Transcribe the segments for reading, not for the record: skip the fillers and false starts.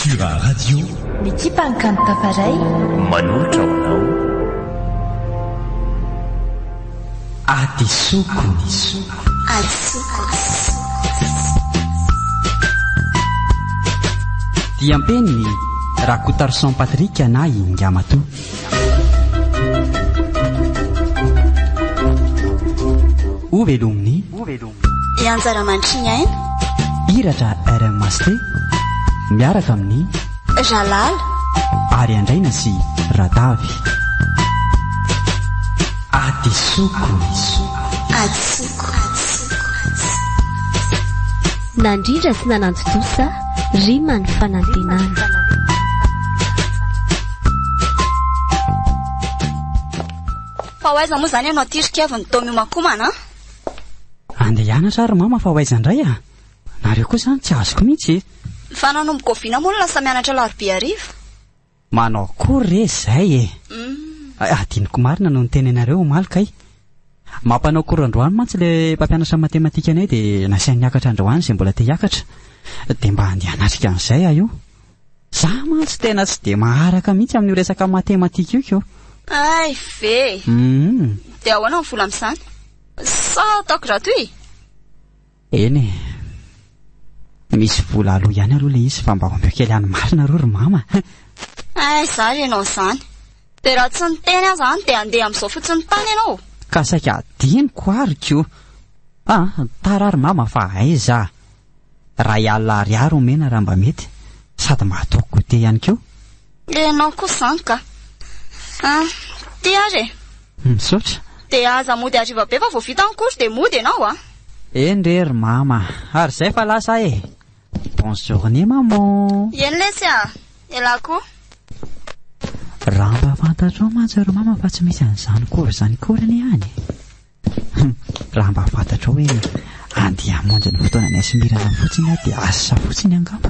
Cultura Radio. L'équipe Ankanta Faray manolotra ho anao Adisoko. Diampeny Rakotarson Patrika na Ingamato. Ovelomny Ianjara mandriny aina iratra RMST miaraka amin'ny Jalal ary andraina sy Radavy. Adisoko. Nandrindra sy nanantotosa rima ny fanantenana. fa ho aiza moa zany ianao atirika avy ny taomiomakomana Andeha hianatra ary mama fa ho aiza indray a? Nareo koa zany tsy azoko mihitsy. fa nanomboka oviana moa no lasa mianatra larobia hariva. Manao kory izay e. Adiniko marina no niteny anareo malika ay. Mampanao kory androany mantsy le mpampianatra matematika anay dia nasiany hiakatra androany izay mbola te hiakatra. Dia mba andeha hanatrika an'izay aho io. Za mantsy tena tsy dia maharaka mihitsy amin'io resaka matematika io keo. Ay ve dia ahoana ny vola amin'izany sa ataoko gratuit? Eny e, misy vola aloha ihany aloha le izy fa mba ombeo kely any marina ro ry mama. Ay zary ianao zany dia raha tsy niteny aho zany dia andeha amin'izao fotsiny tany ianao. Ka saika adiniko ary keo. Tarary mama fa aiza. Ray alina ariary omena raha mba mety sady mba ataoko gote ihany keo. Ianao koa zany ka ty ary e. Misaotra. dia aza mody hariva be fa vao vita ny kory dia mody ianao a. Endre ry mama ary zay fa lasa e. Bonne journée maman. Eny lesy a elako Raha mba fantatrao mantsy ry mama fa tsy misy an'izany kory zany koriny ihany. Raha mba fantatrao hoe andeha hamonjy ny fotoana ny asimirana fotsiny aho dia asa fotsiny angamba.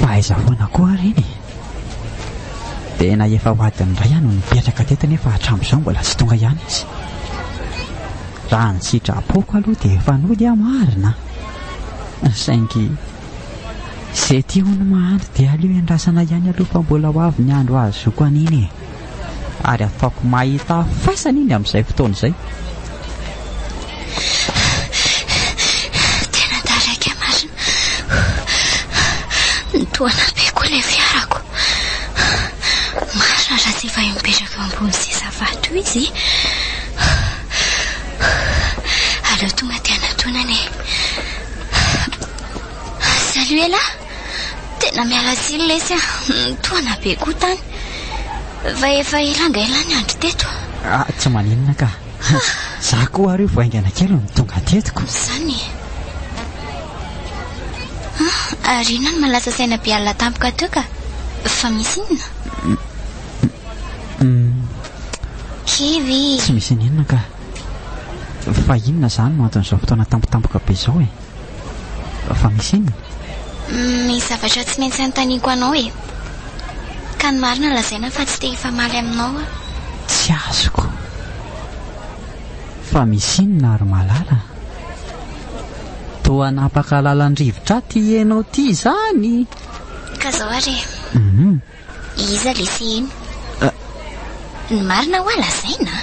Fa aiza foana koa reny. Tena efa ho adiny iray no nipetraka teto nefa hatramin'izao mbola tsy tonga ihany izy. Raha ny sitrapoko aloha dia efa nody aho marina. Saingy izay tia hono mahandro dia aleo endrasana ihany aloha fa mbola ho avy ny andro azo zoko an'iny e. Ary afaka mahita faisana iny amin'izay fotoana izay. Tena taraiky marina. Nitoana be koa ilay fiarako. Marina raha tsy efa mipetraka eo ambony seza-vato izy. Aleo tonga ty anatonany. Salut ela. Tena miala tsiny lesy a. Nitoana be koa tany. Va efa ilanga ela ny andro teto. Tsy maninona ka. Za koa ary voaingana kely no tonga tetiko. Zany arina no malasa saina be alina tampoka teo ka fa misy inona? Kivy. Tsy misy ninona ka. Fa inona zany no anton'izao fotoana tampotampoka be izao e. Fa misy inona? Misy zavatra tsy maintsy anontaniko anao e. Ka ny marina lazaina fa tsy te hifamaly aminao a. Tsy azoko. Fa misy inona ary malala. Toa napaka lalan-drivotra ty ianao ty zany. Ka zao ary iza le seheno? Ny marina ho alazaina?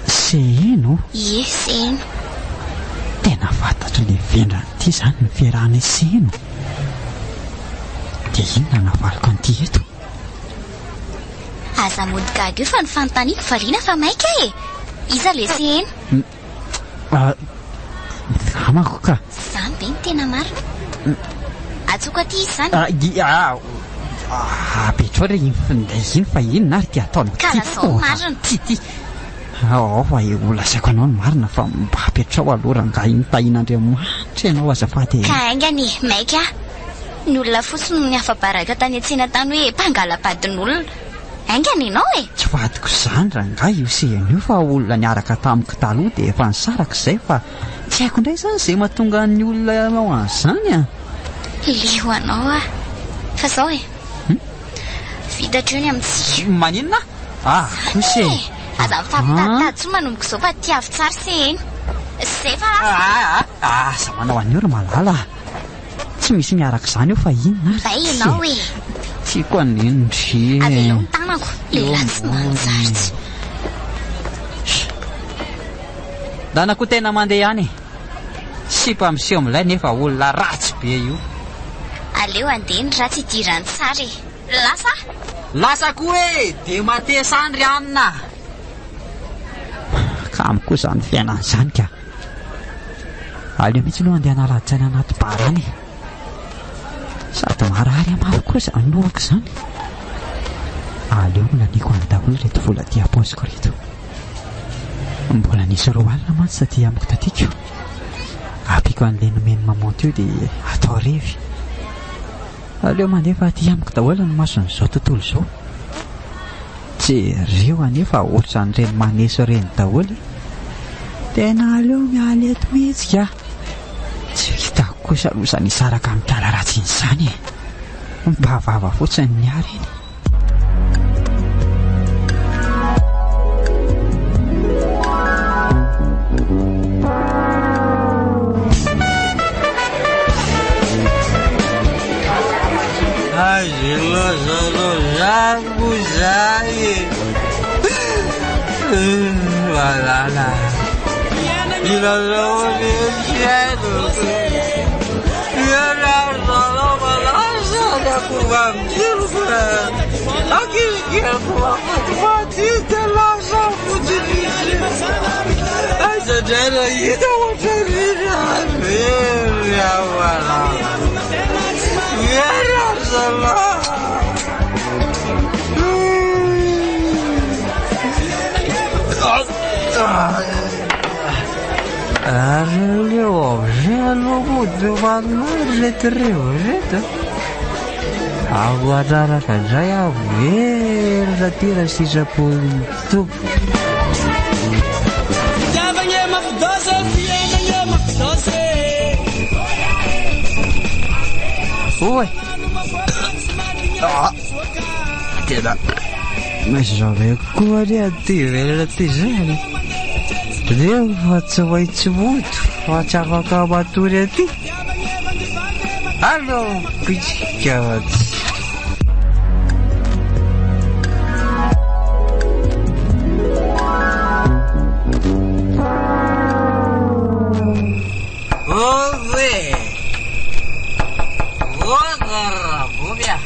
Seheno? Ie seheno. Tena fantatro le vendrany ty zany ny fiarahana seheno. Dia inona navaloko an'ity eto? Aza mody gaga io fa ny fanontaniako variana fa maika e. Iza le seheno? Amako ka. Zany be ny tena marina. Atsoka ty izy zany. Petrao re iny fa inona ary ty ataony Ka lazao marina. ty. Fa olasaiko anao ny marina fa mba petrao aloha raha iny tahin'Andriamanitra ianao azafady. Ka aingany maika. Ny olona fotsiny no niafa-baraka tany an-tsena tany hoe mpangala-padin'olona. Aingany ianao e. Tsy vadiko zany raha nga io seheno io fa olona niaraka tamiko taloha dia efa nisaraka izay fa tsy haiko indray zany izay mahatonga ny olona manao an'izany a. Lio anao a. Fa zao e. Vitatro ny amintsika. Maninona? Kose. aza mifampitaditady tsy manomboka izao fa tiavy tsara se eny zay fa lasa asa manao an'io ry malala tsy misy miaraka izany eo fa inona va ianao e tiako anindry avelao ny tanako lehilahy tsy manjarytsy danako tena mandeha ihany sipa miseho amin'ilay nefa olona ratsy be io aleo andehany ratsy idirany tsara e lasa koa e de matesany ry anina kamo koa izany fiainana izany ka aleo mihitsy aloha andeha analaditsaina anaty barany sady marary amavo koa izany lohako izany aleo molaniko any daholo reto vola ty aposiko reto mbola nisy roa alina mantsy satria amiko tatiko apiko an'ilay nomeny mamonto io dia atao revy aleo mandeha fa ty amiko daholo ny mason'izao tontolo izao jereo anefa ohatra n'ireny maneso ireny daholo tena aleo mialeto mihitsika tsy hitako kosa losa nisaraka mikala ratsy in'izany e mba vava fotsiny ny ary eny Malala ila love cielo ila solo malasa da kubam silva aqui que eu vou te lança futuri ai já era ida outra minha wala era solo Arreleu, gelo, muito valor, reto. Aguardar a já a ver, já tira esse japonês. Oi. Tira. Mas já veio com a diretiva, Devo să vă ținut, faceava ca batureti. Alo, pichiați. Ove! Odara, bubia.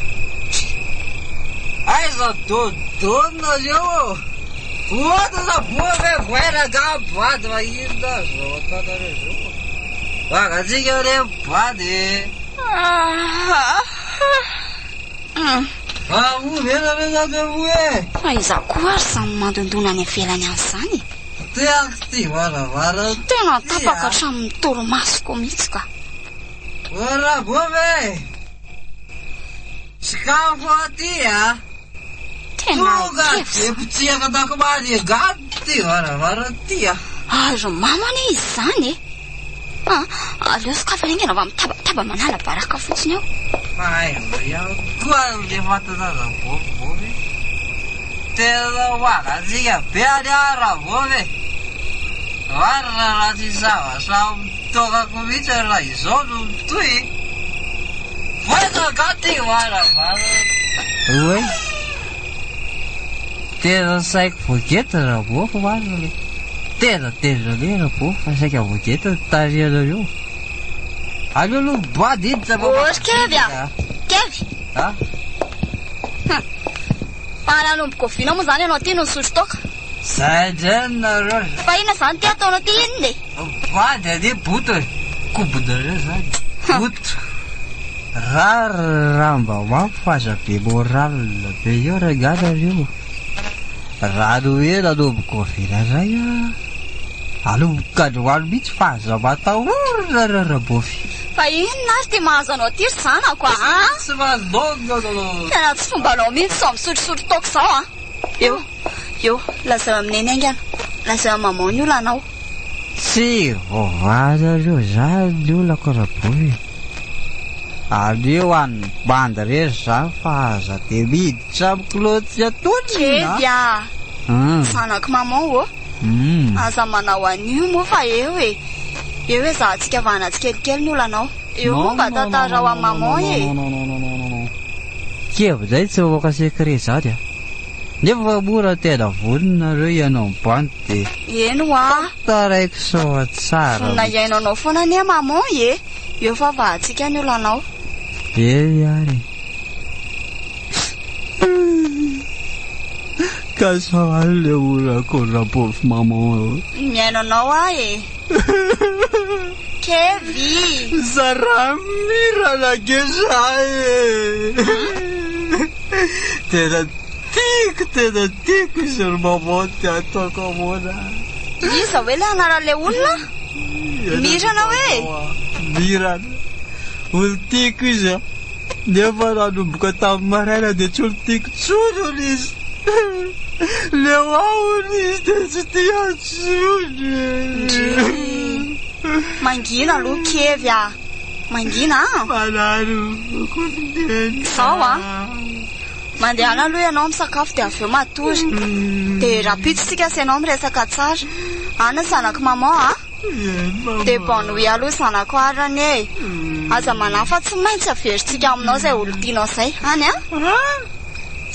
Hai să tot, eu. Вот это бога, вера, габадва, инда, жота, дорожу. Погоди, говорим, пади. Умена, вы. Fa izaho koa ary samy mandondona any ivelany an'izany Ты активара, вара. tena tapaka hatramin'ny toromasoko mihitsy ka Вара, бубе. Скафу атия. tena Tuga, kevy e putia ka dako mari gatti vara tia. azo mamany izy zany e aleo sokafa reny anao mitababa manala baraka fotsiny eo Ai, eu quando de mata da bove. Tela waga ziga beara bove. Vara la tisava, sa toga comincia la isodo tui. Vara gatti vara. Oi. Tela sai fogueta na boca, vara. Tela na boca, sai que a fogueta tá vindo. Alô, no badito, tá bom? Oxe, Kevy. Ha? Pananomboko vina moa zany ianao ty no nisotro toka Sajanna rô. fa ina zany ty ataonao ty inona e Vady ade buto. Kubudare zany. Buto. Ramba mafaza be moral be io regada io. Rado ela do kofina zay a. Alo kadwal bit faza bata urra bofi. fa inona ary ty mahazo anao ty ry zanako Tsy mazongo. tena tsy fombanao mihitsy sao misotrosotro toka zao eo lazao amineny aingana lazao mamao ny olo anao Tsy vovady reo zany olo koraboy. Aleo any banda rery zany fa aza de miditra amin'ny kilôty atony Kevy Zanako maman o. Aza manao an'io moa fa eo hoe za antsika vanatsy kelikely ny olanao. Eo moa mba tantara ho amin'ny maman e. Kevy zay tsy voaka sekre zady a. Nefa fa mora tena voninareo ianao mibanty de Eno a. taraiko soa tsara. Vonina iainao anao foana anie maman e. Eo fa vantsika ny olanao. Ary ka sahala le olako rapofo maman. Miaino anao a e. Kevy. Zaramira geza e. Tena tiako izy ry maman ty ataoko amona. Iza hoe le anaran'le olona? Mirana hoe? Mirana. Olo tiako izy a. Nefa nanomboka tamin'ny maraina dia tsy olo tiako tsony izy. Leo ahony izy dia tsy tia tsony. Mangina aloha Kevy a. Mangina a. Manano Sao a. Mandehana aloha ianao misakafo dia avy eo matory. Dia rapitsika sy ianao miresaka tsara. Ana zanako maman a. Dia bonne nuit aloha zanako arany e. Aza manafa tsy maintsy averintsika aminao izay olo tianao izay. Any a?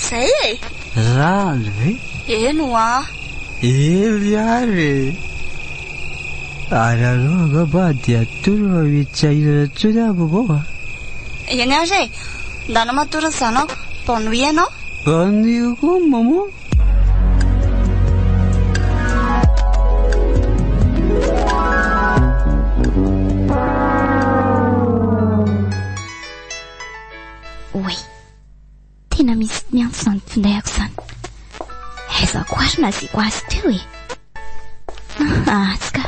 Zay e. Zany ve? Eno a. Ely ary. Ary aloha angamba dia toro mitsy ahirana tsony aby avao a. Eny ary e. Ndana matory ny zanako. Bonne nuit ianao. Bonne nuit koa maman. Oe, tena misy miantso izany findaiko izany. Aiza ko ary naziko azy teo e. Atsika.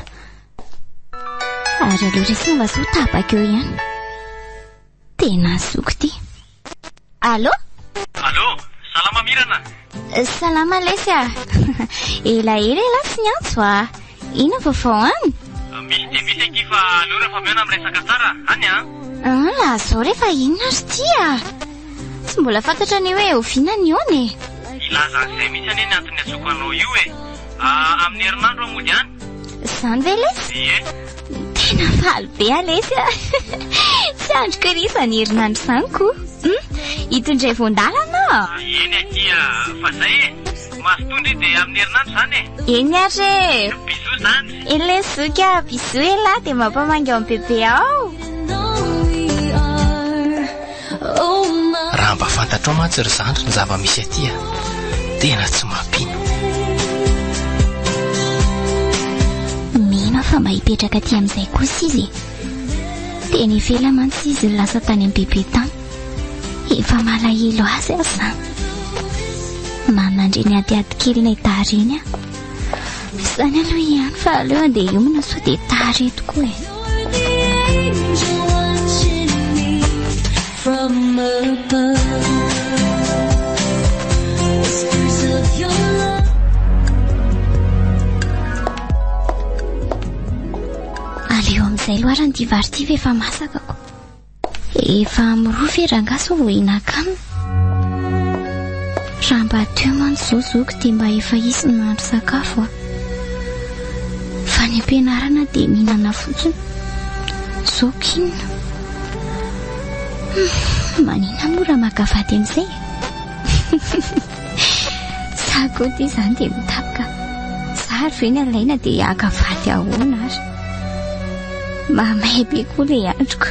Ary aloha resina mba zo tapaka eo ihany. Tena zoko ty. Allo? Allo, salama Mirana. Salama Lesya. Elaela sy niantso a. Ina vaovao any? Misy dia misy aky fa aleo rehefa miona miresaka tsara, any a? La zao rehefa inona ry tia? Tsy mbola fantatra ny hoe oviana ny eo ne. Ilaza an'izay mihitsy anie ny antony atsoko anao io e. Amin'ny herinandro amody any? Izany ve Lesy? Ie. Tena faly be a Lesy. Tsy androko ry izany herinandro izany koa. Hitondray voandalana. Eny aky fa zay e. Masotondry dia amin'ny herinandro zany e. Eny ary. Bisou zany. Elesoka bisou ela dia mampamangy amin'ny bebe ao. Raha mba fantatrao mantsy ry zandry ny zava-misy aty a. Tena tsy mampino. Mino fa mba hipetraka aty amin'izay kosa izy. Tena ifela mantsy izy lasa tany amin'ny bebe tany. Efa malahelo azy azy zany. Manandry ny adiady kely na itareny a. Zany aloha ihany fa aleo andeha iomina sao dia tary tokoa e. From above, whispers of your love. Aleo amin'izay loha ary ny vary ty efa masaka ko. Efa mirofy rangaso vao hihinan-kanina. Raha mba teo mantsy zao zoko dia mba efa isy ny mahandro sakafo a. Fa ny ampianarana dia mihinana fotsiny. Zoko inona? Manina mora makafady amin'izay. Sako ty izany dia mitapika. Zary ve ny alaina dia akafady ahoana ary. Mamay be koa ilay androko.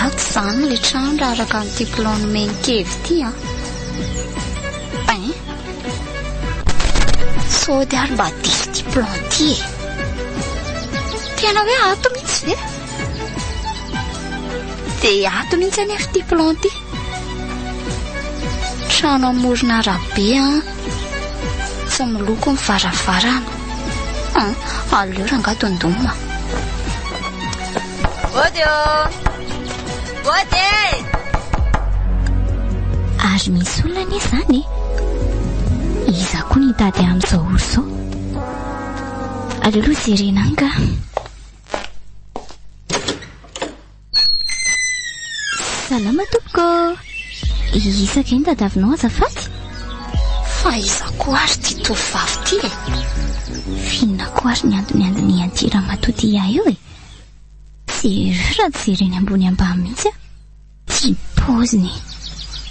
Ratsy izany le trano raha araka n'ity plan menikevy ity a. Sao dia ary mba diso ity plan ity e. Tena hoe ato mihitsy ve? Dia ato mihitsy anefa ity plan ity. Trano amorona arabe a. tsy miloko ny varavarana. Aleo rangatondoma. Bôdio! Bôdy! Ary misy olona anie zany iza koa ny tady amin'izao olo zao. Aleo aloha jerena any ka. Salama tompoko. Isaka ny tadavinao azafady. Fa iza koa ary ty tovovavy ty e. Finona koa ary ny andony antira matoty ia io e. Raha tsy jereny ambony ambany mihitsy a. Ty poziny.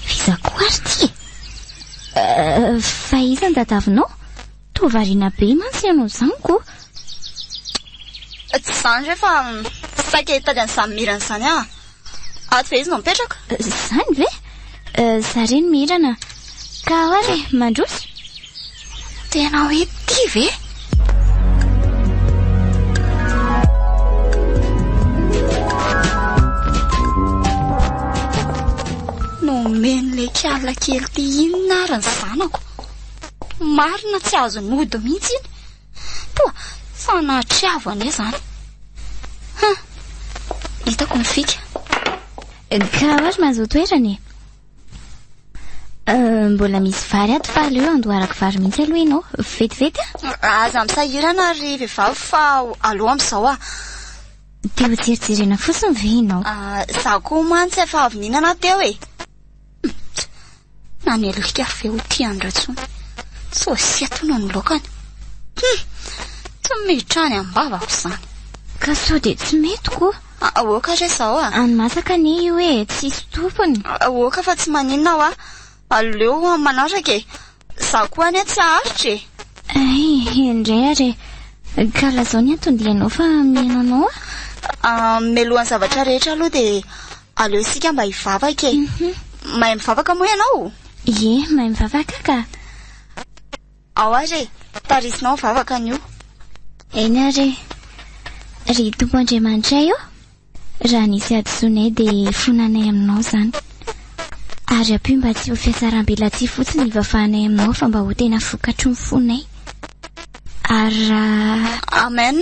Iza koa ary ty e. Fa iza ny tadavinao? Tovariana be mantsy ianao zany koa. Tsy zany rehefa saika hitady any samy mirana zany a. Ato ve izy no mipetraka? Zany ve? Zareny mirana. Ka ary mandroso? Tena hoe ty ve? Nomeny le kiala kely ty inona ary ny zanako. Marina tsy azo nody mihitsy iny. Toa fanatriavo ane zany. Hitako ny fika. Ka ary mahazo toerany. Mbola misy vary ato fa aleo andoharako vary mihitsy aloha ianao. Vetivety a? Aza misahirana ary vehivavy fa aloha amin'izao a. Te ho jerijerena fotsiny ve ianao? Za koa mantsy efa avy nihinana teo e. Nanelika feo ty andratsony. Sôsy atono ny lokany. Tsy miditra any ambavako zany. Ka sao dia tsy mety koa. Oka re zao a. Any masaka anie io e, tsisy tompony. Oka fa tsy maninona aho a. Aleo manatraka e. Za koa anie tsy aharitra e. Indray ary. Ka lazao ny antondianao fa mihinanao a? Melohan'ny zavatra rehetra aloha dia aleo isika mba hivavaka e. Mahay mivavaka moa ianao? Ie, mahay mivavaka ka. Ao ary tarisinao mivavaka an'io. Eny ary. Ry tompo Andriamanitra io. Raha nisy adisonay dia fonanay aminao zany. Ary ampio mba tsy ho fiasaram-bela tsy fotsiny hivafahanay aminao fa mba ho tena vokatry ny fonay. Amen.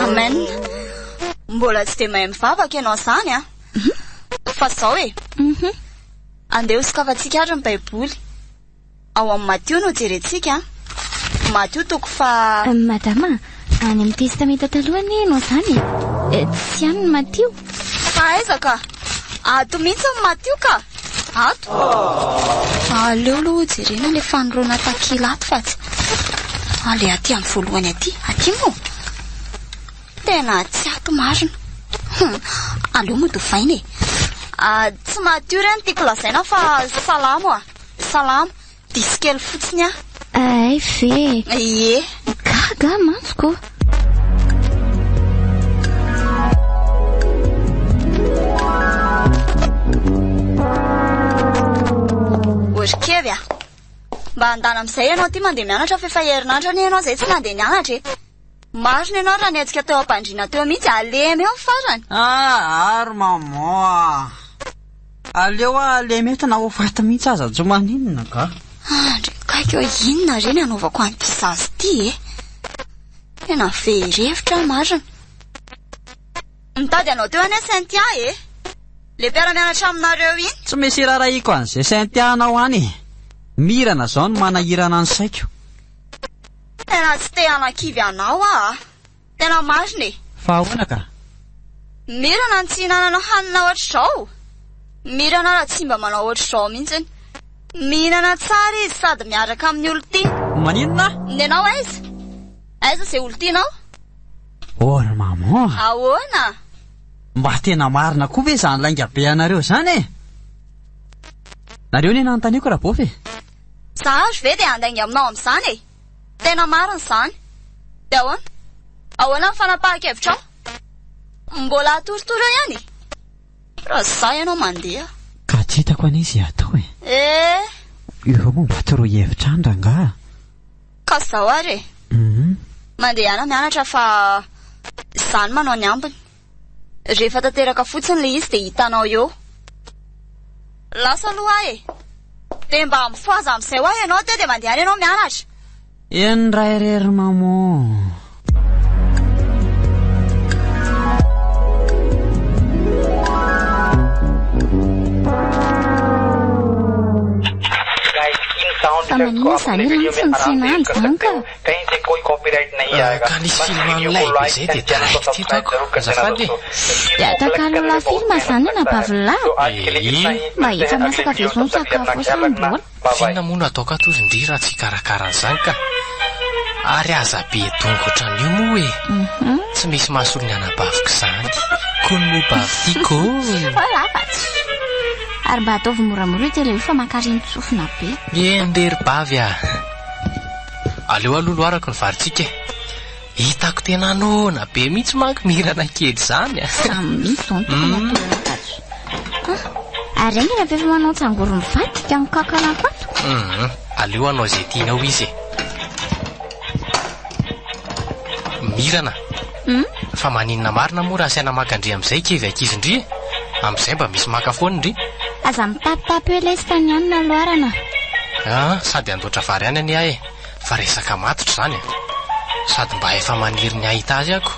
Amen. Mbola tsy dia mahay mivavaka ianao zany a. Fa zao e. Andeha hosokafantsika ary ny baiboly. Ao amin'ny Matio no jerentsika. Matio toko fa... Madama, any amin'ny testamenta talohany ianao zany e. Tsy any ny Matio. Aizaka. Ato mihitsy amin'ny Matio ka. Ato. Aleo aloha jerena le fanorona takila ato fa tsy. Ale aty amin'ny voalohany aty. Aty moa. Tena tsy ato marina. Aleo moa dovaina e. Tsy Matio reny tiako lazaina fa salamo a. Salamo. Diskely fotsiny a. Ay fe. Ie. Gaga mantsoko. Orikevy a. Mba handana amin'izay ianao ty mandeha mianatra fa efa herinandro anie ianao zay tsy nandeha nianatra e. Marina ianao raha nietsika teo am-pandriana teo mihitsy alemy eo farany. Ary maman. Aleo alemy eto na ofaty mihitsy aza tsy maninona ka. Kaiky eo inona reny anaovako an'ity zazy ty e. Tena verevitra marina. Mitady anao teo anie Saintia e. Le mpiara-mianatra aminareo iny. Tsy misy raraiko an'izay Saintianao any. Mirana zao no manahirana ny saiko. Tena tsy te hanan-kivy anao a. Tena marina e. Fa ahoana ka? Mirana ny tsy hinanana hanina ohatr'izao. Mirana raha tsy mba manao ohatr'izao mihitsy. Mihinana tsara izy sady miaraka amin'ny olo tia. Maninona? Nenao aiza? Aiza izay olo tianao? Ora maman. Ahoana? Mba tena marina koa ve zany lainga be anareo zany e? Nareo ny nanontaniako raha bofe. Zaho ve dia handainga aminao amin'izany e. Tena marina izany. Dia ahoana? Ahoana ny fanapahan-kevitra ao? Mbola atorotoro ihany. Raha izay ianao mandeha. Ka tsy hitako an'izy atao e. Io momba toroa hevitra andra ka zao ary e. Mandeha ana mianatra fa izany manao ny ambiny. Rehefa tanteraka fotsiny le izy dia hitanao eo. Lasa aloha e. Dia mba mifoaza amin'izay ho ahy ianao dia mandeha any ianao mianatra. Eny ray rery mamo. Tamanina zany lansy ny senandry zany ka. Ka nisy film amin'ilay be zay dia direct teto ako. Azafady. Dia atakalola filma zany napavilavo. Mba efa masaka vezony sakafo sambola. Finona moa no ataoko atozindry raha tsy karakaran'izany ka. Ary aza be dongotra an'io moa e. Tsy misy mahasolo ny anabaviko izany. Kono bavy tiako. Voilà fatsy. Ary mba ataovy moramora io tele fa makareny tsofina be. Endery bavy a. Aleo alolo arako ny varitsika. Hitako tena nona be mihitsy manko mirana kely zany a. Samy misy zao ny tokony atolana fatsy. Ary any na fefa manao tsangoro mivadika amin'ny kakana fato. Aleo anao izay tianao izy. Mirana. Fa maninona marina moa raha saina makandry amin'izay kevy akizindry. Amin'izay mba misy maka foana indry. Aza mitapitapy hoe l'Espagnol loarana. Sady andoatra vary any any ahy. Fa resaka matotra zany. Sady mba efa maniry ny ahita azy ako.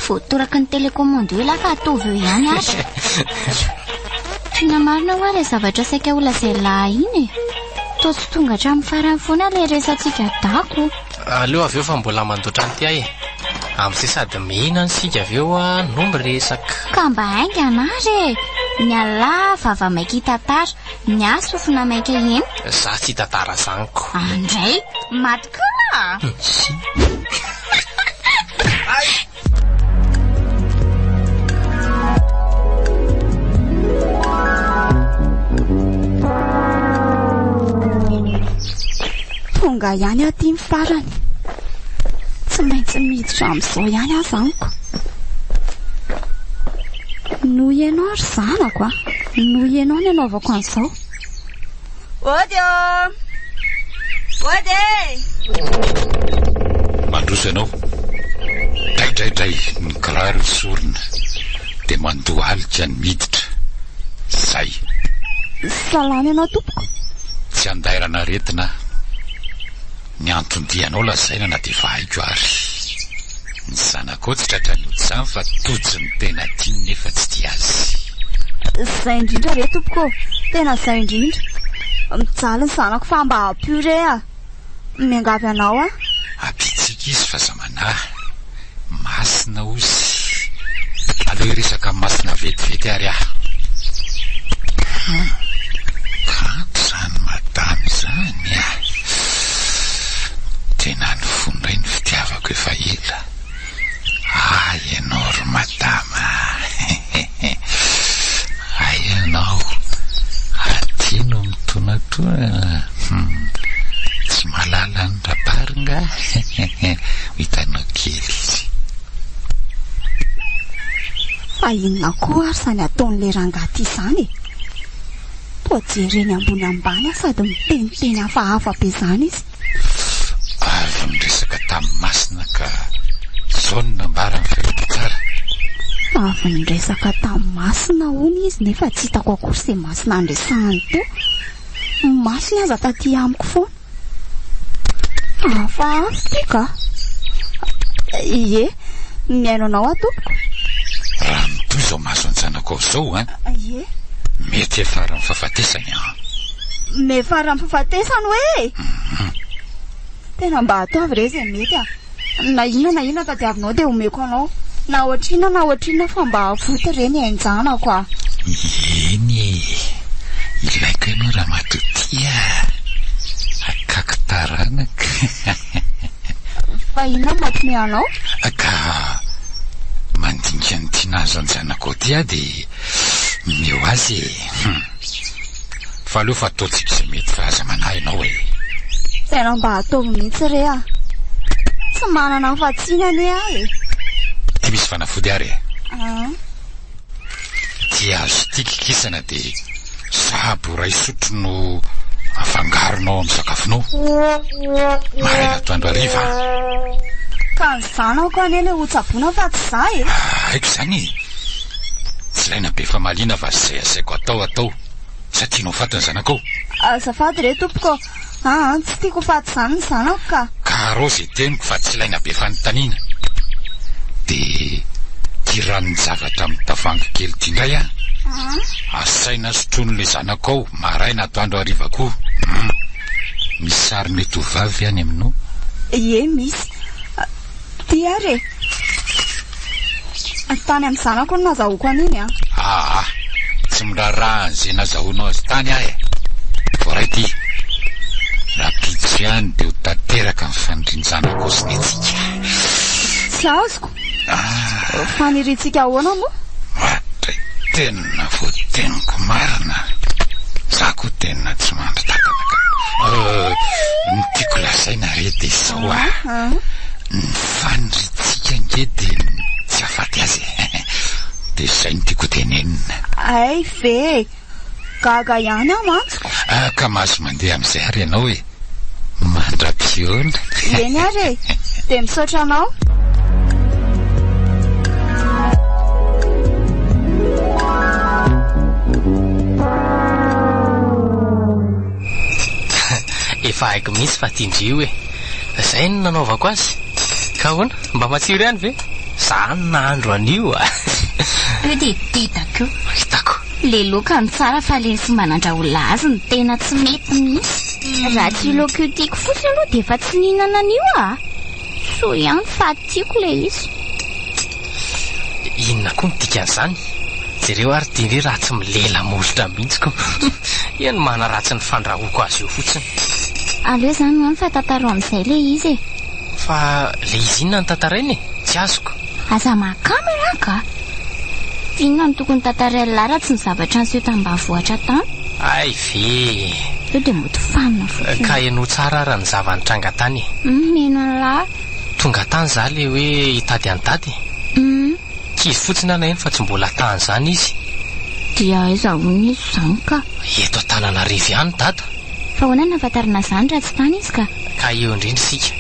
Voatoraky ny telecommande hoe lafa atovy eo ihany azy. Fina marina ho ary zavatra saika ola izay lahy iny. Toa tsy tonga hatramin'ny farany foana ilay resantsika dako. Aleo avy eo fa mbola mandoatra an'ity ahy. Amin'izay sady mihinana sika avy eo no miresaka. Ka mba hainga anazy ny ala vava maiky tantara, ny asofina maiky eny. Za tsy tantara zaniko. Andray, maty koa. Si. Tonga ihany aty ny farany. Tsy maintsy miditra amin'izao ihany aho zaniko. Noho ianao ary zanako a. Noho ianao ny anaovako an'izao. Ody ô! Ody! Mandroso ianao. Draidray ny kiraro sorona. Dia mandohalika ny miditra. Zay. Salama ianao tompoko. Tsy andairana aretina. Ny antondianao lazaina na dia vahaiko ary. Ny zanako tsy tratrany izany fa tojo ny tena tiany nefa tsy tia azy. Zay indrindra re tompoko. Tena zay indrindra. Mijaly ny zanako fa mba hampio re a. Miangavy anao a. Apitsika izy fa zamanahy. Masina ozy. Aleo iresaka masina vetivety ary aho. Kanto zany madamy zany a. Tena ny fondray ny fitiavako efa ela. Ianao ry madama. Ianao aty no mitonatona. Tsy malala ny rabaringa. Hitanao kely izy. Fa inona koa ary zany ataon'le rangahy izany. Toa jereny ambony ambany sady miteniteny hafahafa be zany izy. Avy miresaka tamin'ny masina ka zao ny nambara ny fery tsara. Avy niresaka tamin'ny masina hono izy nefa tsy hitako akory izay masina andresahany teo. Masina aza taty amiko foana. Hafahafa ty ka. Ie, miaino anao atompoko. Raha mitoy zao maso ny zanako ao zao Ie. Mety efara ny fahafatesany Mefara ny fahafatesany hoe. Tena mba ataovy re zay mety a. Na inona tadiavinao dia omeko anao. Na ohatrina fa mba voty re ny hainjanako a. Eny ilaiko ianao raha matotia. Akako taranaka. Fa inona mampime anao? Ka mandinika ny tianazo ny zanako ty a dia meo azy fa aleo fa ataontsika izay mety fa aza manahy ianao e. Tena mba ataovy mihitsy re a. Tsy manana fahatsinany ahy. Ty misy fanafody ary ty azo ty kikisana dia sabo ray sotro no afangaronao amin'ny sakafonao maraina atoandro hariva. Ka ny zanako anele hotsaboana fa tsy za e. Haiko zany tsy laina be famaliana fa zay asaiko atao sa tianao faty ny zanako. Azafady re tompoko. Tsy tiako faty zany ny zanako ka. Ka Arô zay teniko fa tsy ilaina be fanontaniana. Dia tia ranony zavatra amin'ny tavoahangy kely tia indray a. Asaina sotrono le zanako ao maraina atoandro hariva koa. Misy sariny tovovavy any aminao? Ie, misy. Tia re. Tany amin'ny zanako no nazahoako an'iny a. Tsy miraharaha an'izay nazahoanao azy tany ahy. Vao ray ty. Raha pitsy ihany dia ho tanteraka ny fanindrin-janako sy ny antsika. Tsy azoko. Faniritsika ahoana moa? Matray tena voateniko marina. Za koa tena tsy mandry tatana ka. Ny tiako lasaina re dia izao ny faniritsika nge dia tsy afaty azy. Dia izay ny tiako tenenina. Ay ve, gaga ihany aho mantsiko. Ka mahazo mandeha amin'izay ary ianao e. Mandra-pioana. Eny ary e, dia misaotra anao. Efa haiko mihitsy fa tiandrio e. Izay no nanaovako azy. Ka ahoana, mba matsiro ihany ve? Za no nahandro an'io a. Io dia hitako. Hitako. Le loka ny tsara fa le fomba nandrahola azy ny tena tsy mety mihitsy. Raha tsy laoka io tiako fotsiny aloha dia efa tsy nihinana an'io a. So ihany fa tiako le izy. Inona koa ny dikan'izany? Jereo ary dia raha tsy milela molotra mihitsiko. Io no mana ratsy ny fandrahoako azy io fotsiny. Aleo izany no fa tantaro amin'izay le izy e. Fa le izy inona ny tantarainy? Tsy azoko. Aza makamera ka. Inona no tokony tantaray laratsy ny zavatra niseho tambanivohitra tany? Ay ve. Io dia mody fanina fotsiny. Ka hainao tsara raha ny zavanitranga tany. Mino an'lahy. Tonga tany za le hoe hitady an-dady. Kizy fotsiny ana eny fa tsy mbola tany izany izy. Dia aiza hono izy izany ka? Eto Antananarivo ihany dada. Fa ahoana ny nahafantarana izany raha tsy tany izy ka? Ka eo indrindra isika.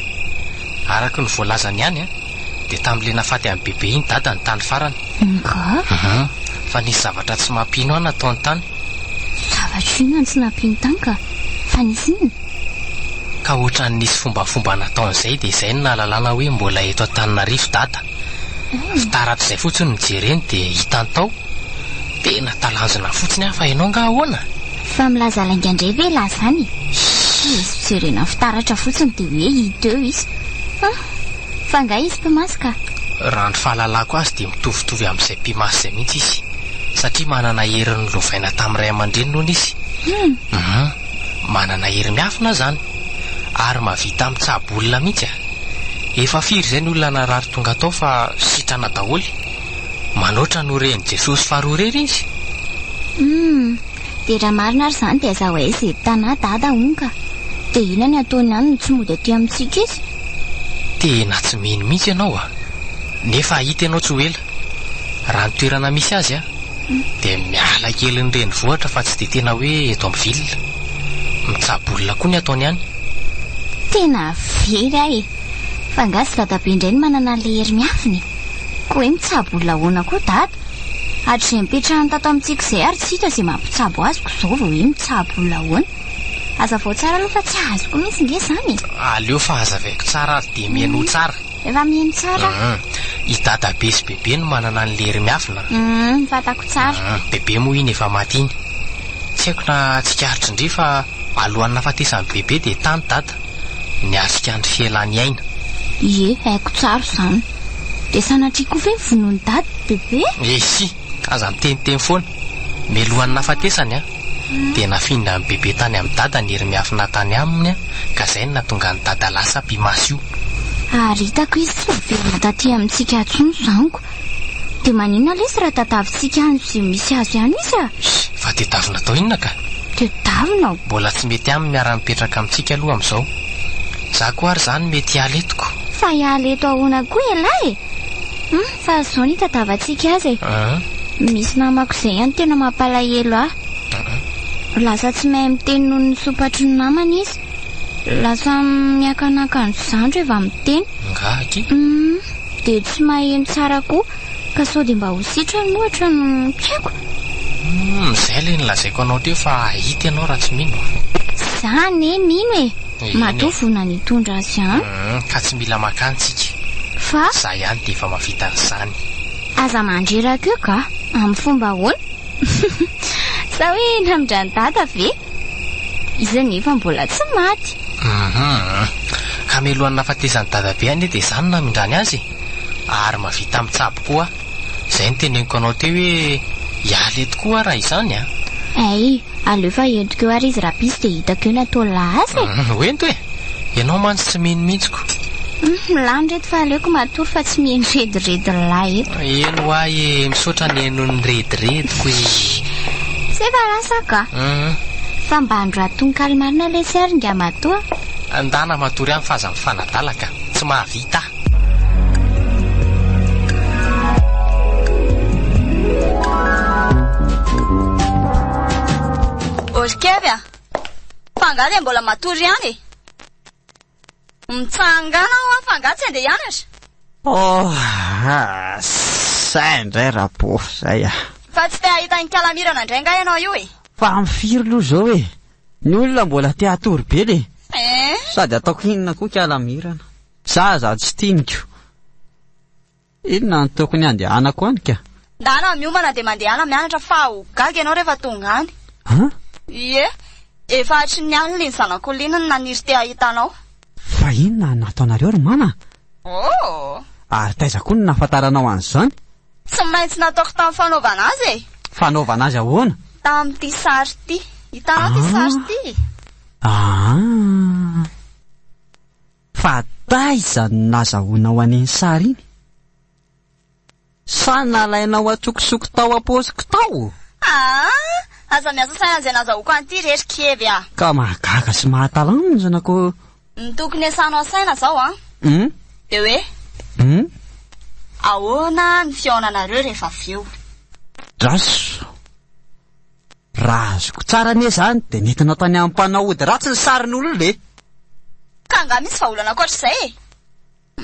Araka ny voalazany ihany dia tamin'ile nafaty amin'ny bebe iny dada ny tany farany. Nga? Fa nisy zavatra tsy mampino ahy nataony tany. Zavatra inona tsy nampino tany ka? Fa nisy inona? Ka ohatran'ny nisy fombafomba nataon'izay dia izay no nahalalana hoe mbola eto Antananarivo dada. Fitaratra izay fotsiny nijereny dia hitany tao. Tena talanjona fotsiny aho fa hainao nga ahoana? Fa milaza laingandray ve lahy izany? Izy jerena fitaratra fotsiny dia hoe hita eo izy. Fa nga izy mpimasy ka? Raha ny fahalalako azy dia mitovitovy amin'izay mpimasy izay mihitsy izy. Satria manana herin'ny lovaina tamin'ny ray aman-dreny noho izy. Manana hery miafina zany. Ary mahavita amin'ny tsabolona mihitsy a. Efa firy izay ny olona narary tonga tao fa sitrana daholo. Manoatra no ren'i Jesosy faharoa irery izy. Dia raha marina ary izany dia aza ho aiza tana dada onka. Dia ina ny ataony ihany no tsy mody aty amintsika izy? Tena tsy mino mihitsy ianao a. Nefa hita ianao tsy ho ela. Raha ny toerana misy azy a dia miala kely ny renivohitra fa tsy dia tena hoe eto amin'ny vilona. Mitsabolona koa ny ataony ihany. Tena very ahy. Fa nga sy dadabe indray no manana le hery miafiny. Koa hoe mitsabolona ahoana koa dada? Hatrizay mipetrahany tato amintsika izay ary tsy hita izay mampitsabo azoko izao vao hoe mitsabolona ahoana. Aza vao tsara aloha fa tsy azoko mihitsy nge izany. Aleo fa hazavaiko tsara ary dia mihaino tsara. Efa mihaino tsara. I dadabe sy bebe no manana ny lery miafina. Fantako tsara. Bebe moa iny efa maty iny. Tsy haiko na tsikaritry indray fa alohan'ny nahafatesan'ny bebe dia tany dada. Niasika ny fialany aina. Ie, haiko tsara izany. Dia sanatriako ve vonoiny dada bebe? Si, aza miteniteny foana. Mialohan'ny nahafatesany a dia nafindra ny bebe tany amin'ny dada ny hery miafina tany aminy a. Ka izay no nahatonga ny dada lasa mpimasy io. Ary hitako izy tsy velona taty amintsika atsony izaniko. Dia maninona lesy raha tatavintsika any izay misy azy ihany izy a? Fa tedavina tao inona ka? Tedavina? Mbola tsy mety aminy miara-mipetraka amintsika aloha amin'izao. Za koa ary izany mety hialetiko. Fa hialeto ahoana koa elahy? Fa izao ny tatavantsika azy e. Misy namako izay ihany tena mampalahelo ahy. Lasa tsy mahay miteny noho ny sopatry ny namany izy. Lasa miakanaka ny zandro efa miteny. Ngaky? Dia tsy maheno tsara koa. Ka sao dia mba ho sitrany ohatra no tsy haiko. Izay le nilazaiko anao teo fa hita ianao raha tsy mino. Izany mino e. matoa vona nitondra azy a ka tsy mila makantsika fa za ihany de efa mavita an'izany. aza mandreraka eo ka amin'ny fomba ahoana sa hoe namidrany data ve izy nefa mbola tsy maty. Ka melohan'ny nafatezany dadabe any de zany namindrany azy ary mavita mitsabo koa. Zay ny teneniko anao teo hoe hialy tokoa raha izany a. ay aleo fa entiko eo ary izy raha pisy de hitako eo natao lazy Hoento e ianao mantsy tsy mino mihitsiko. milany reto fa aleoko matory fa tsy mihaino rediredy lahy eto. Eno ahy misaotra ny hainon'ny redirediko e. tsy efa lasa ka fa mba andro atony kalimarina le sery nga matoa andana matory any faza mifanadalaka tsy mahavita. Oskevy a fangaly e mbola matory ihany e mitsangana ao a fangaly tsy andeha hianatra. Say indray rapô zay a fa tsy te hahita ny kalamirana indray nga ianao io e. fa mifiry aloha zao e ny olona mbola te atory be le sady ataoko inona koa kalamirana za tsy tianiko. Inona ny tokony andehanako any ka? ndana miomana de mandehana mianatra fa ho gaga ianao rehefa tonga any. Ie efa hatry ny alina iny zanako lininy naniry te hahitanao. Fa inona nataonareo ry mana? Ary taiza koa no nafantaranao an'izany? Tsy maintsy nataoko tamin'ny fanaovana azy e. Fanaovana azy ahoana? Tamin'ity sary ty. Hitanao ty sary ty. Fa taiza no nazahoana ho an'iny sary iny? Sa nalainao atsokosoko tao aposiko tao? Aza miasa saina zay nazahoako an'ity rehetra kevy a. Ka mahagaga sy mahatalanjana ko. Ny tokony asanao saina zao a. De hoe ahoana ny fiaonanareo rehefa aveo. Draso raha azoko tsara ne zany de nentinao tany amin'ny mpanahody ratsy ny sarin'olona le. Ka nga misy vaholana akoatr'izay e.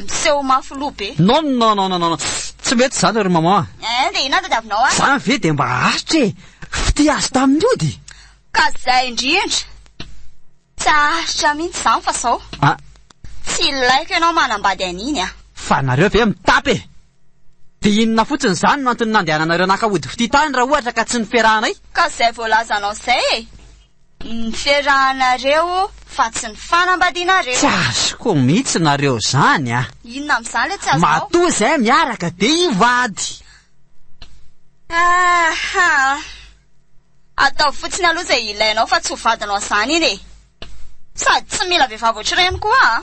Miseho mafy loha be. Non tsy mety zany ry mama. De ina tadiavinao a. Zany ve de mba ahitra e fity azy tamin'ny ody. Ka zay indrindra tsy ahitra mihitsy zany fa sao tsy laiko ianao manambady an'iny a. Fa nareo ve mitapy e. De inona fotsiny zany no antony nandehananareo nakahody fity tany raha ohatra ka tsy niferahanay. Ka zay voalazanao zay e. Niferahanareo fa tsy ny fanambadianareo. Tsy azoko mihitsy nareo zany a. Inona am'izany le tsy azonao? Matoa zay miaraka de hivady. Atao fotsiny aloha zay ilainao fa tsy ho vadinao zany iny e. Sady tsy mila vehivavy ohatr'ireny koa a.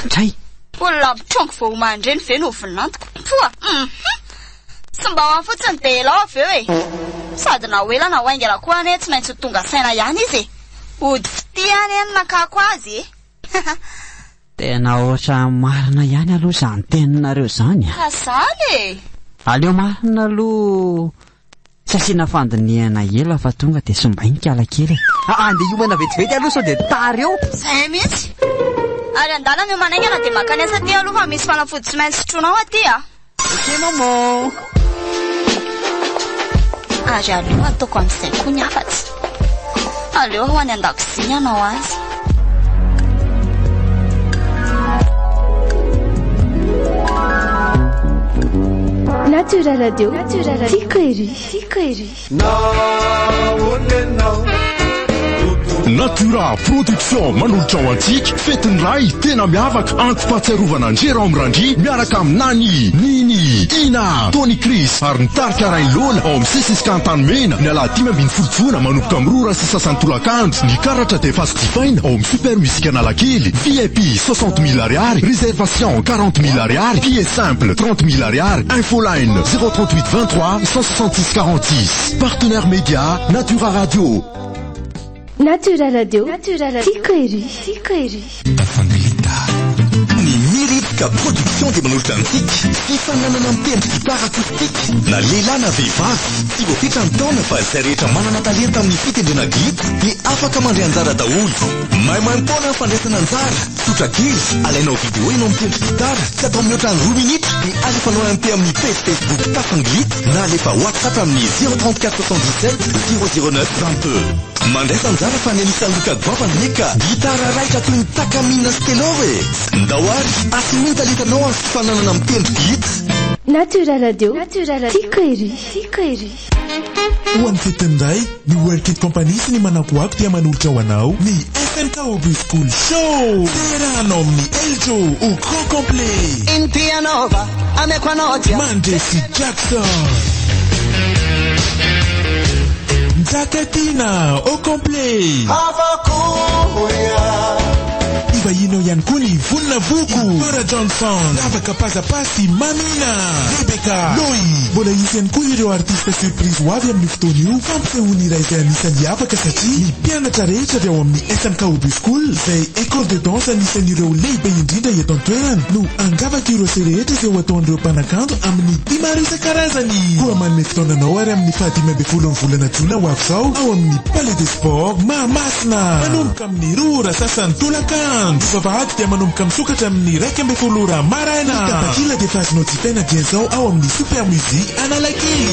Andray olona mitrongo vao homandreny ve no volinantoko poa. Sy mba ho any fotsiny de elao aveo e. Sady na ho ela na ho aingana koa ane tsy maintsy ho tonga saina ihany izy e. Ody fity any eny nakako azy e. Tena oatra marina ihany aloha zany teninareo zany a. Ka zany e. Aleo marina aloha tsy asiana fandiniana ela fa tonga de sombainy kala kely. Andeha iomana vetivety aloha sao de tary eo. Zay mihitsy. Ary andala ny manaingana de makanesa aty aloha fa misy fanafody tsy maintsy sotronao aty a. Okey maman. Ary aleo ataoko amin'izay koa ny afatsy. Aleo ho any an-dakozia anao azy. Natura Radio. Tiako ery. Natura Production manolotra ao antsika fetiny ray tena miavaka antom-pahatsiarovana andrera am'randry miaraka aminany Nini, Ina, Tony Chris ary nitarika ray lona ao amin'ny sisisika an-tanimena ny alahadimy ambin'ny folo manomboka amin'ny rora sy sasantolakandro ny karatra de efa difaina ao amin'ny super musique analakely VIP 60 000 ariary, réservation 40 000 ariary, pied simple 30 000 ariary, infoline 038 23 166 46. Partenaire média Natura Radio. Natura Radio. Tiako ery. Ny Miritka Production dia manolotra antsika fifananana amin'ny tendry gitara akoustique na lehilahy na vehivavy tsy voafetra ny taona fa izay rehetra manana talenta amin'ny fitendrena gita dia afaka mandray anjara daholo. Maimaim-poana ny fandraisana anjara tsotra kely alainao vidéo enao mitendry gitara tsy atao mihoatra ny 2 minitra dia alefanao ampe amin'ny page Facebook Tafanglit na alefa WhatsApp amin'ny 034 77 009 22. Mandraisa anjara fa ny anisany loka goava ndreka gitara raitra toy ny takamina stelove ndao ary asimintalentanao amin'ny fifananana amin'ny tendro gita Natura Radio. Tiako ery. Ho an'ny fetindray ny World Kid Company sy ny manakoako dia manolotra ho anao ny SMK Hobby School Show. Teranao amin'ny Eljo au grand complet. Impianova amekwanoja Mandesi Jackson. Jakatina au complet. Ivahino ihany koa ny Vonina Voko, Nora Johnson, Ravaka Pazapasy, Mamina, Rebecca, Loi. Mbola isy ihany koa ireo artista surprise ho avy amin'ny fotoana io. Fampisehoana iray izay anisan'ny afaka satria ny mpianatra rehetra avy ao amin'ny SMK Hobby School izay école de danse anisan'ireo lehibe indrindra eto an-toerana no angavaka ireo se rehetra izay ho ataon'ireo mpanakanto amin'ny 10 maro isan-karazany. Koa manome fotoananao ary amin'ny 15 volana jona ho avy zao ao amin'ny Palais des Sports Mahamasina. Manomboka amin'ny Rora sasany Tolakan. Vavahady dia manomboka misokatra amin'ny 12 maraina. Tapakila dia fazinao jifaina dia zao ao amin'ny Super Musique Analakely.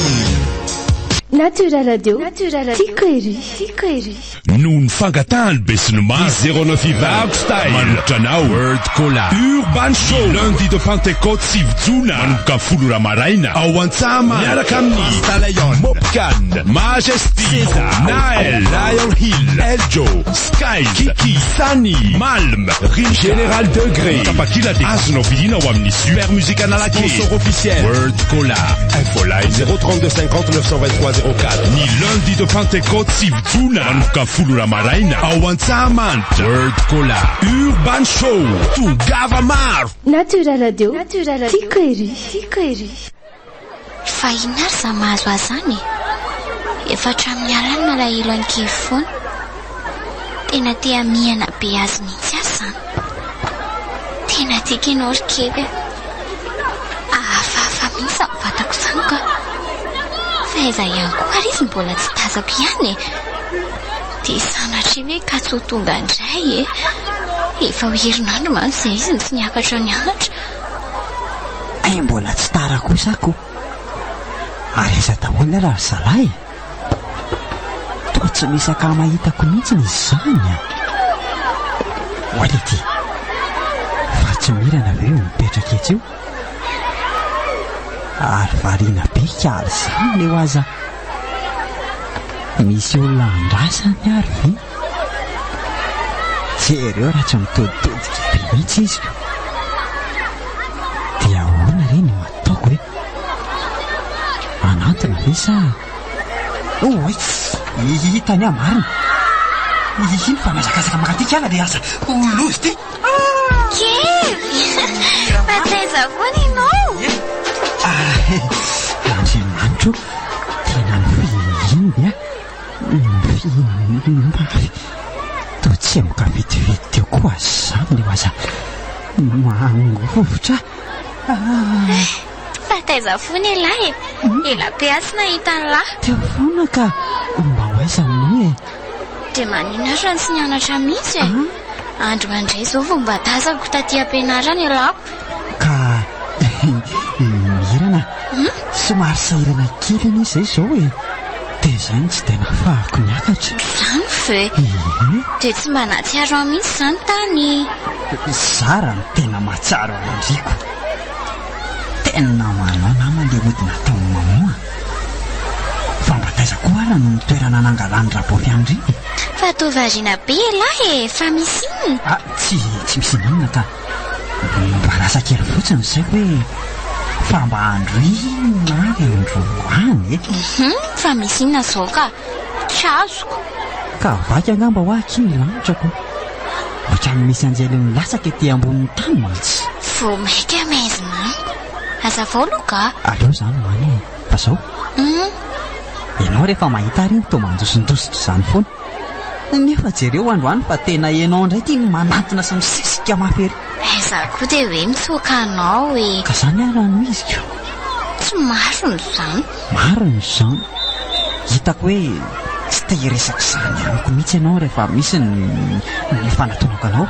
Natura Radio. Tiako ery. Noho ny fangatahany Besinoma 09 Vivag Style manolotra anao World Cola Urban Show lundi de Pentecôte 6 jona manomboka amin'ny 10 maraina ao Antsama miaraka amin'ny Stalayon Mopcan Majesty Nael Lion Hill Eljo Sky Kiki Sani Malm Rin Général Degré tapakila dia azonao vidina ao amin'ny Super Musique Analakely sponsor officiel World Cola infoline 032 50 923 04 ny lundi de Pentecôte 6 jona manomboka amin'ny 10 maraina ao Antsahamanitra World Cola Urban Show tongava maro. Natura Radio. Tiako ery. Fa inary za mahazo azany efa hatramin'ny alana malahelo ankivy foana. Tena tia miana be azy mihitsy azy zany. Tena tiako ianao ry kely. Hafahafa mihitsy amin'ny vatako zany ka. Fa aiza ihany koa ary izy mbola tsy tazako ihany e. Dia sanatry hoe ka tsy ho tonga indray e. Efa ho herinandro mantsy izay izy ny tsy niakatra nianatra. Mbola tsy tara kosako. Ary aiza daholo raha zalahy. Toa tsy misy akamahitako mihitsy ny izany. Hoale ty. Fa tsy mirana ve eo mipetraka etsy io. Ary variana be kary zany leo aza. Misy olona andrasany ary ve. Jereo raha tsy mitoditodika be mihitsy izy. Dia ahoana re ny mataoko hoe. Anatona ve sa? Oy, hitany aho marina. Iny fa mazakazaka makatika ala dia asa olozy ty. Kely! Mataiza foana ianao. Andriamanitro, tena nyfihininy mafy. Toa tsy amoka vetivety teo koa zany leo aza mangovotra. Fataiza foana ilahy e. Ela piasy nahita ny lahy. Teo foana ka mba ho aiza aminao e. Dia maninona ary raha tsy nianatra mihitsy e. Andro mandray zao vao mba tazako taty am-pianarana ialako. Ka mirana somary sahirana kely iny izay zao e. Dia izany tsy tena fahako niakatra. Zany ve? Dia tsy mba natsiaro ahy mihitsy izany tany. Zara no tena mahatsiaro an'Andriko. Tena manao namana ilay ody natao mamoa. Fa mba taiza koa ara no toerana nangalany rapôfy andriny. Fa toa variana be ilahy e, fa misy inona? Tsy misy inona ka. Mba rasa kely fotsiny izay hoe fa mba andro iny ary andro any e. Fa misy inona zao ka? Tsy azoko. Ka vaky angamba ho akiny lanitrako. Ohatrany misy anjely milasaka ety ambonin'ny tany mihitsy. Vao maika maizina. Aza vaolo ka? Aleo zany many e. Fa zao? Ianao rehefa mahita ary iny toa mandosondositra izany foana. Nefa jereo androany fa tena ianao indray tia manatona sy misisika mafy ery. Aiza koa dia hoe mitsoka anao e. Ka zany ary ano izy ko. Tsy marony izany. Marony izany. Hitako hoe tsy te hiresaka izany amiko mihitsy ianao rehefa misy ny fanatonako anao.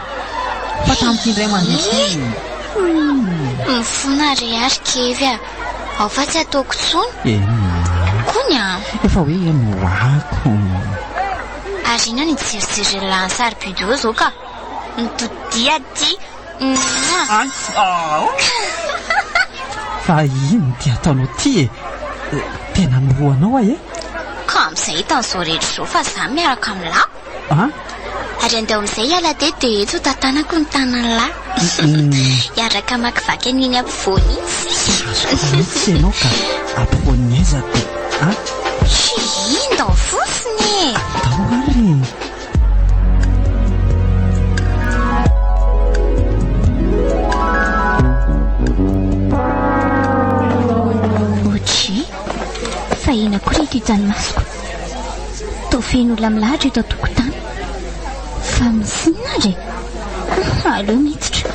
Fa tamin'ity indray mandrisy mifona re ary kevy a. Ao fa tsy ataoko tsony. Kony a. Efa hoe noako. marina ny jerijerela ny sary-bidio zao ka nitodia ty fa ino ty ataonao ty e tena miroanao e ka amin'izay hitan'izao rehetra izao fa za miaraka amin'ny lahy ary andeo amin'izay iala-te dia eto tantanako ny tanany lahy iaraka makivaky an'iny ampovoany tsy ianao ka ampovoany aiza ty indao fotsiny atao ary fa ina koa reto hitany masoko tao fen'olona milahatra eto atokotany fa misinadre aleo miditra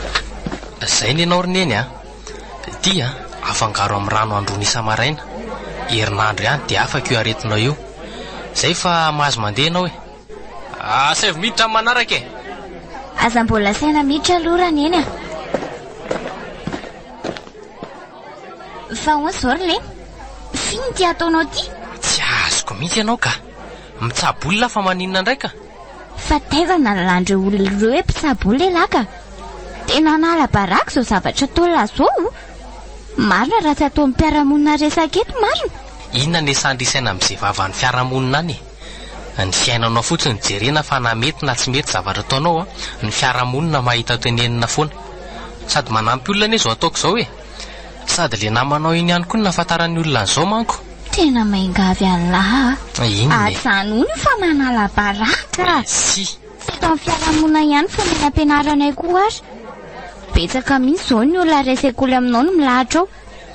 zay ny anao roneny dia afangaro amin'ny rano androny isa-maraina herinandro ihany dia afaka io aretinao io zay fa mahazo mandeha anao e asavy miditra amin'ny manaraka e aza mbola saina miditra aloha raneny fa hoan zao ry leny finy ty ataonao ty tsy azoko mihitsy ianao ka mitsabolina fa maninona ndraika fa taizana nalandreo olona ireo hoe mpitsaboly lehilahy ka tena nalabaraka zao zavatra ataola zao marina raha tsy atao amin'ny mpiaramonina resaka eto marina inona ny sandrisaina amin'izay vavan'ny fiaramonina any ny fiainanao fotsiny jerena fa na mety na tsy mety zavatra ataonao ny fiaramonina mahita tenenina foana sady manampy olona ane zao ataoko zao e sady le namanao iny ihany koa ny nafantaran'ny olona an'izao manko tena maingavy allahy atsanony fa manalabaraka sy tao amin'ny fiaramonina ihany fa mena ampianaranay koa ary betsaka mihitsy zao ny olona resakoly aminao no milahatra ao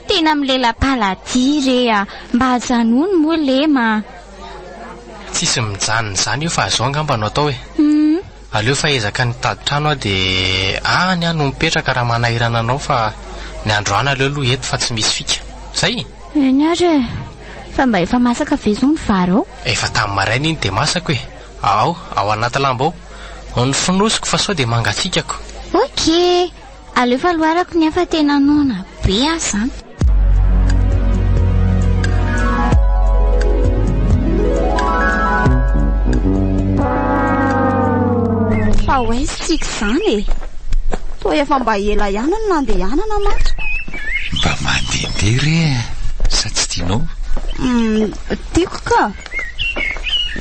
tena milela-palaty mba ajanony moa lema tsisy mijanona zany io fa azao angambanao atao e aleo fa ezaka nitady trano dia any no mipetraka raha manahirana anao fa ny androany aleo aloha eto fa tsy misy fika zay eny ary fa mba efa masaka vezao ny vary ao efa tamin'ny maraina iny dia masaka hoe ao anaty lamba ao ny finosiko fa sao dia mangatsikako okey aleo fa loarako ny efa tena nona be azany fa hoaisitsika zany e to efa mba ela ihany no nandehanana matra mba mandehandeha re sa tsy tianao tiako ka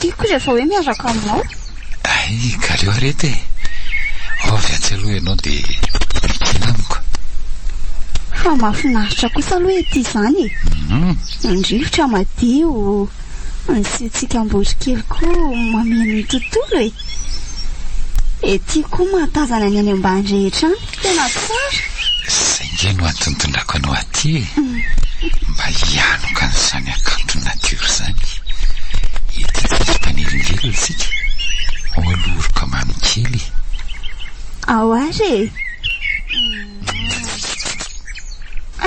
tiako rehefa hoe miaraka aminao ay ka leo arety e avy atsaloha ianao dia mikinamiko fa mahafinaritra kosa aloha ety zany e ny rivotra madio ny siotsika amborikely koa mameno ny tontolo e ety koa mahatazana ny any ambany rehetra any tena tsara zay nge no antontondrako anao aty e mba hianoka n'izany akanto natiora zany ety mpanelingely isika ao aloroka mamikely ao ary e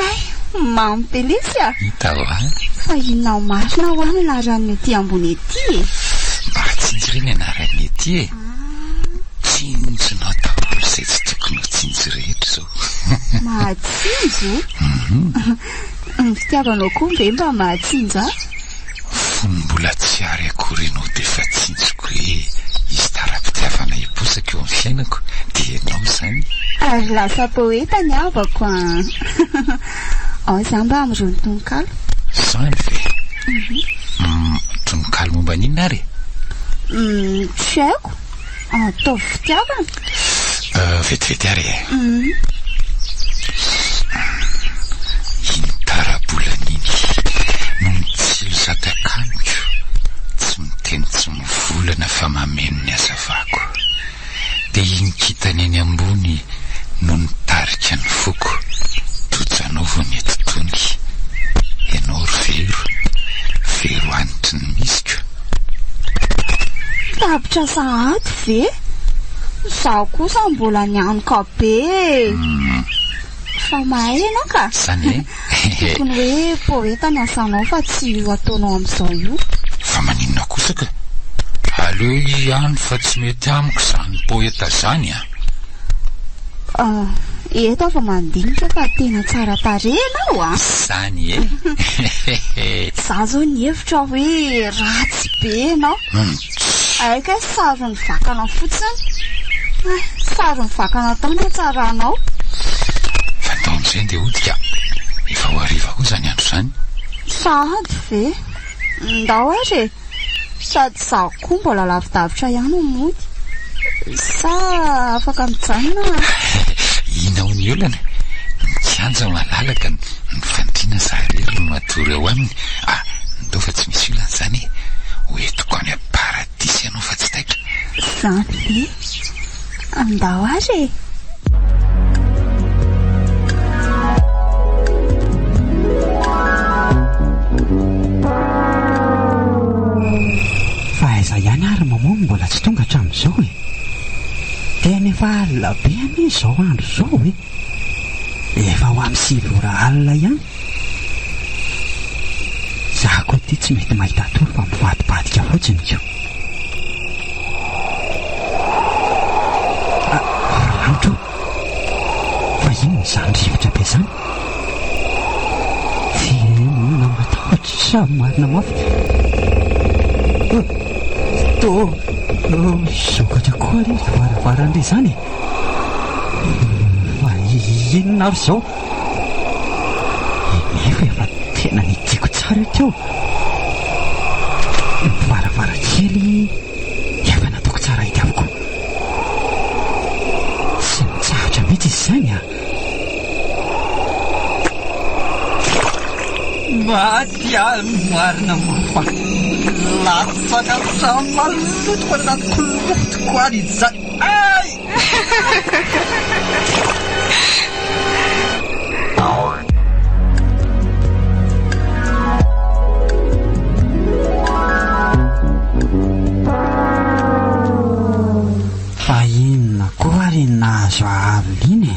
ay mampelisy hitao fa inona marina ho any anaran'ny ety ambony ety e mba tsinjy reny anaran'ny ety e tsinjinao daholo zay tsy tokony ho tsinjy rehetra zao mahatsinjo ny fitiavanao koa mbe mba mahatsinja fonimbola tsy ary akory ianao dia efa tsinjoko hoe izy tara-pitiavana hiposaka eo amin'ny fiainako dia ianao zany ary lasa poeta ny avako ao zany mba amin'ireo ny tononkalo zany ve tononkalo momba ninona ary tsy haiko ataovy fitiavana vetivety ary iny tarabolan'iny no mitsilo zatakaniko tsy miteny tsy mivolana fa mameno ny azavako dia iny kitany eny ambony no nitarika ny foko tojanao vo ny etotony ianao ry vero anitry ny misiko lavitra sahady ve zaho kosa mbola nianoka be fa mahay ianao ka zany e tokony hoe poeta ny asanao fa tsy io ataonao amin'izao io fa maninona kosa ka aleo ihany fa tsy mety amiko zany poeta zany eto fa mandinika fa tena tsara tarenao zany za zao ny hevitra hoe ratsy be anao aika sarony vakana fotsiny sarony vakana tana tsaranao fatao amin'izay dia odika efa ho hariva koa zany andro zany sady ve ndao ary sady zaho koa mbola lavidavitra ihany ho mody sa afaka mijanona inao ny olana mikianja malalaka mifandriana zarery no matory ao aminy ndao fa tsy misy olana zany hoetiko any paradisy ianao fa tsy taitra zany ve andao ary fa aiza ihany ary mamono mbola tsy tonga hatramin'izao tena efa alina be anie izao andro izao efa ho amin'ny 7 ora alina ihany zaho koa ty tsy mety mahita toro fa mivadibadika fotsiny ko rantro fa ino izany rivotra be zany tena matahotra sa marina mafy sokatra koa ry varavaran'ilay zany fa inona ary izao nefa efa tena nitiako tsara teo varavarakely efa nataoko tsara itiavoko sy mitsahatra mihitsy izy zany Madia marina mafa latsaka sa malotoko anaty kolotoko any izany ay fa inona koa ry nahazo aviny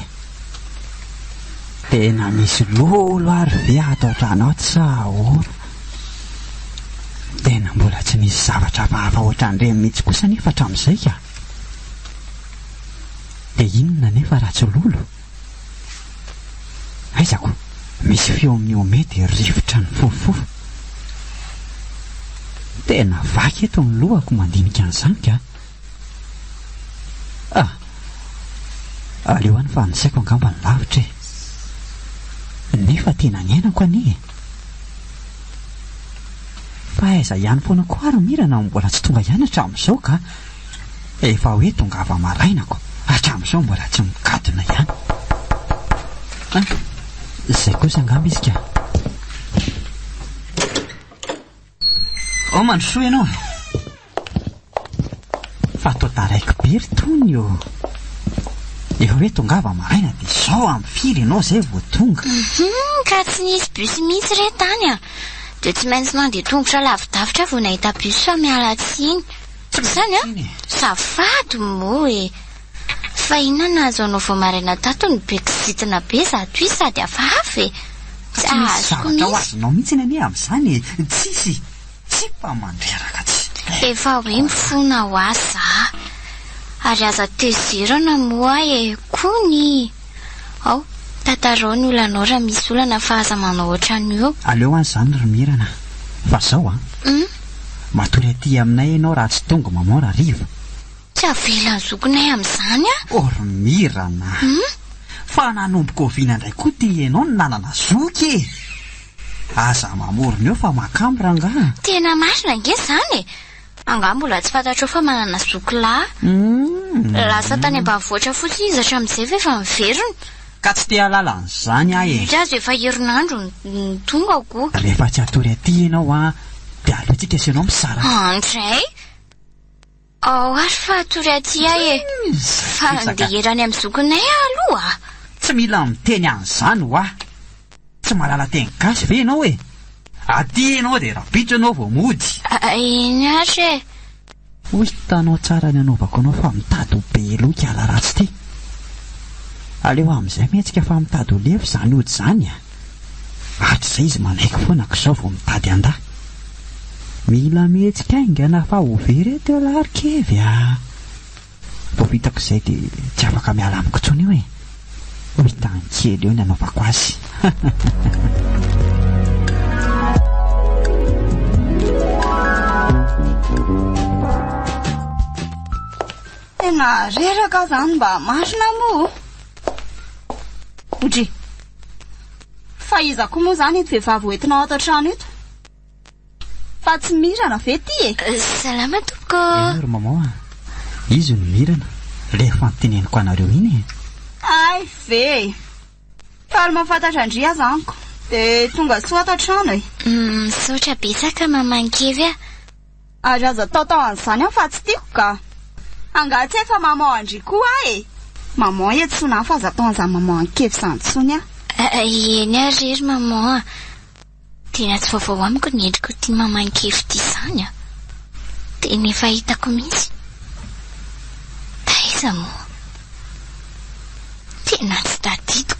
tena misy lolo ary ve ato an-tranao tsy sahoana tena mbola tsy misy zavatra hafahafa ohatran'ireny mihitsy kosa nefa hatramin'izay ka dia inona nefa raha tsy lolo aizako misy feo amin'ny omety rivotra ny fofofofo tena vaky eto ny lohako mandinika an'izany ka aleo any fa nisaiko angamba ny lavitra nefa tena ny ainako anie fa aiza ihany foana koa ary mirana mbola tsy tonga ihany hatramin'izao ka efa hoe tonga ava marainako hatramin'izao mbola tsy mikadona ihany izay kosa angamba izy ka mandrosoa ianao fa atao taraiky be ry tony io efa hoe tonga ava maraina dia izao amin'ny firy ianao zay vao tonga ka tsy nisy bus mihitsy re tany dia tsy maintsy mandeha tongotra lavidavitra vao nahita bus fa miala tsiny zany safady moa fa inona nahazo anao vao maraina tato ny be kisitina be zato izy sady hafahafa tsy misy zavatra ho azonao mihitsy ny anie amin'izany tsisy tsy mpa mandreraka tsy efa hoe mifona ho aza ary aza tezerana moa kony ao tatarao ny olanao raha misy olana fa aza manao ohatrany eo aleo any izany ry mirana fa zao matory aty aminay ianao raha tsy tonga mamora rivo tsy avela ny zokonay amin'izany ry mirana fa nanomboka oviana indray koa ty ianao ny nanana zoky aza mamorona eo fa makamy rangaha tena marina nge zany anga mbola tsy fantatrao fa manana zokilahy lasa tany ambanivohitra fotsiny izy hatramin'izay fa efa miverina ka tsy te halala an'izany azo efa herinandro ny tongako rehefa tsy atory aty ianao dia alohantsika asianao misara andray ao ary fa atory aty fa andeha herany amin'ny zokinay aloha tsy mila miteny an'izany tsy mahalala teny gasy ve ianao aty ianao dia rabitra anao vao mody iny ary ho hitanao tsara ny anaovako anao fa mitady ho be loka ala ratsy ty aleo amin'izay mihetsika fa mitady ho levo zany ody zany hatr'izay izy manaiky foanako izao vao mitady anda mila mihetsika aingana fa ho very teo larikevy vao vitako izay dia tsy afaka miala amiko tsony eo ho hitany kely eo ny anaovako azy Tena reraka zany mba marina moa. Odry, faizako moa zany ito vehivavy hoentinao ato an-trano ito. Fa tsy mirana ve ty e? Salama tompoko. Ry maman, izy no mirana. Rehefa niteneniko anareo iny e. Ay ve, faly mahafantatra andria zaniko. De tonga soa ato an-trano e. Misaotra betsaka mamankevy a. Ary aza tatao an'izany aho fa tsy tiako ka. Angatsy efa maman andry koa e. Maman etsona fa aza tao an'izany maman ankevy santsony a. Eny arery maman a. Tena tsy vaovao amiko ny endriko tia mamankevy ty izany a. De nefa hitako mihitsy. Taiza moa. Tena tsy tadidiko.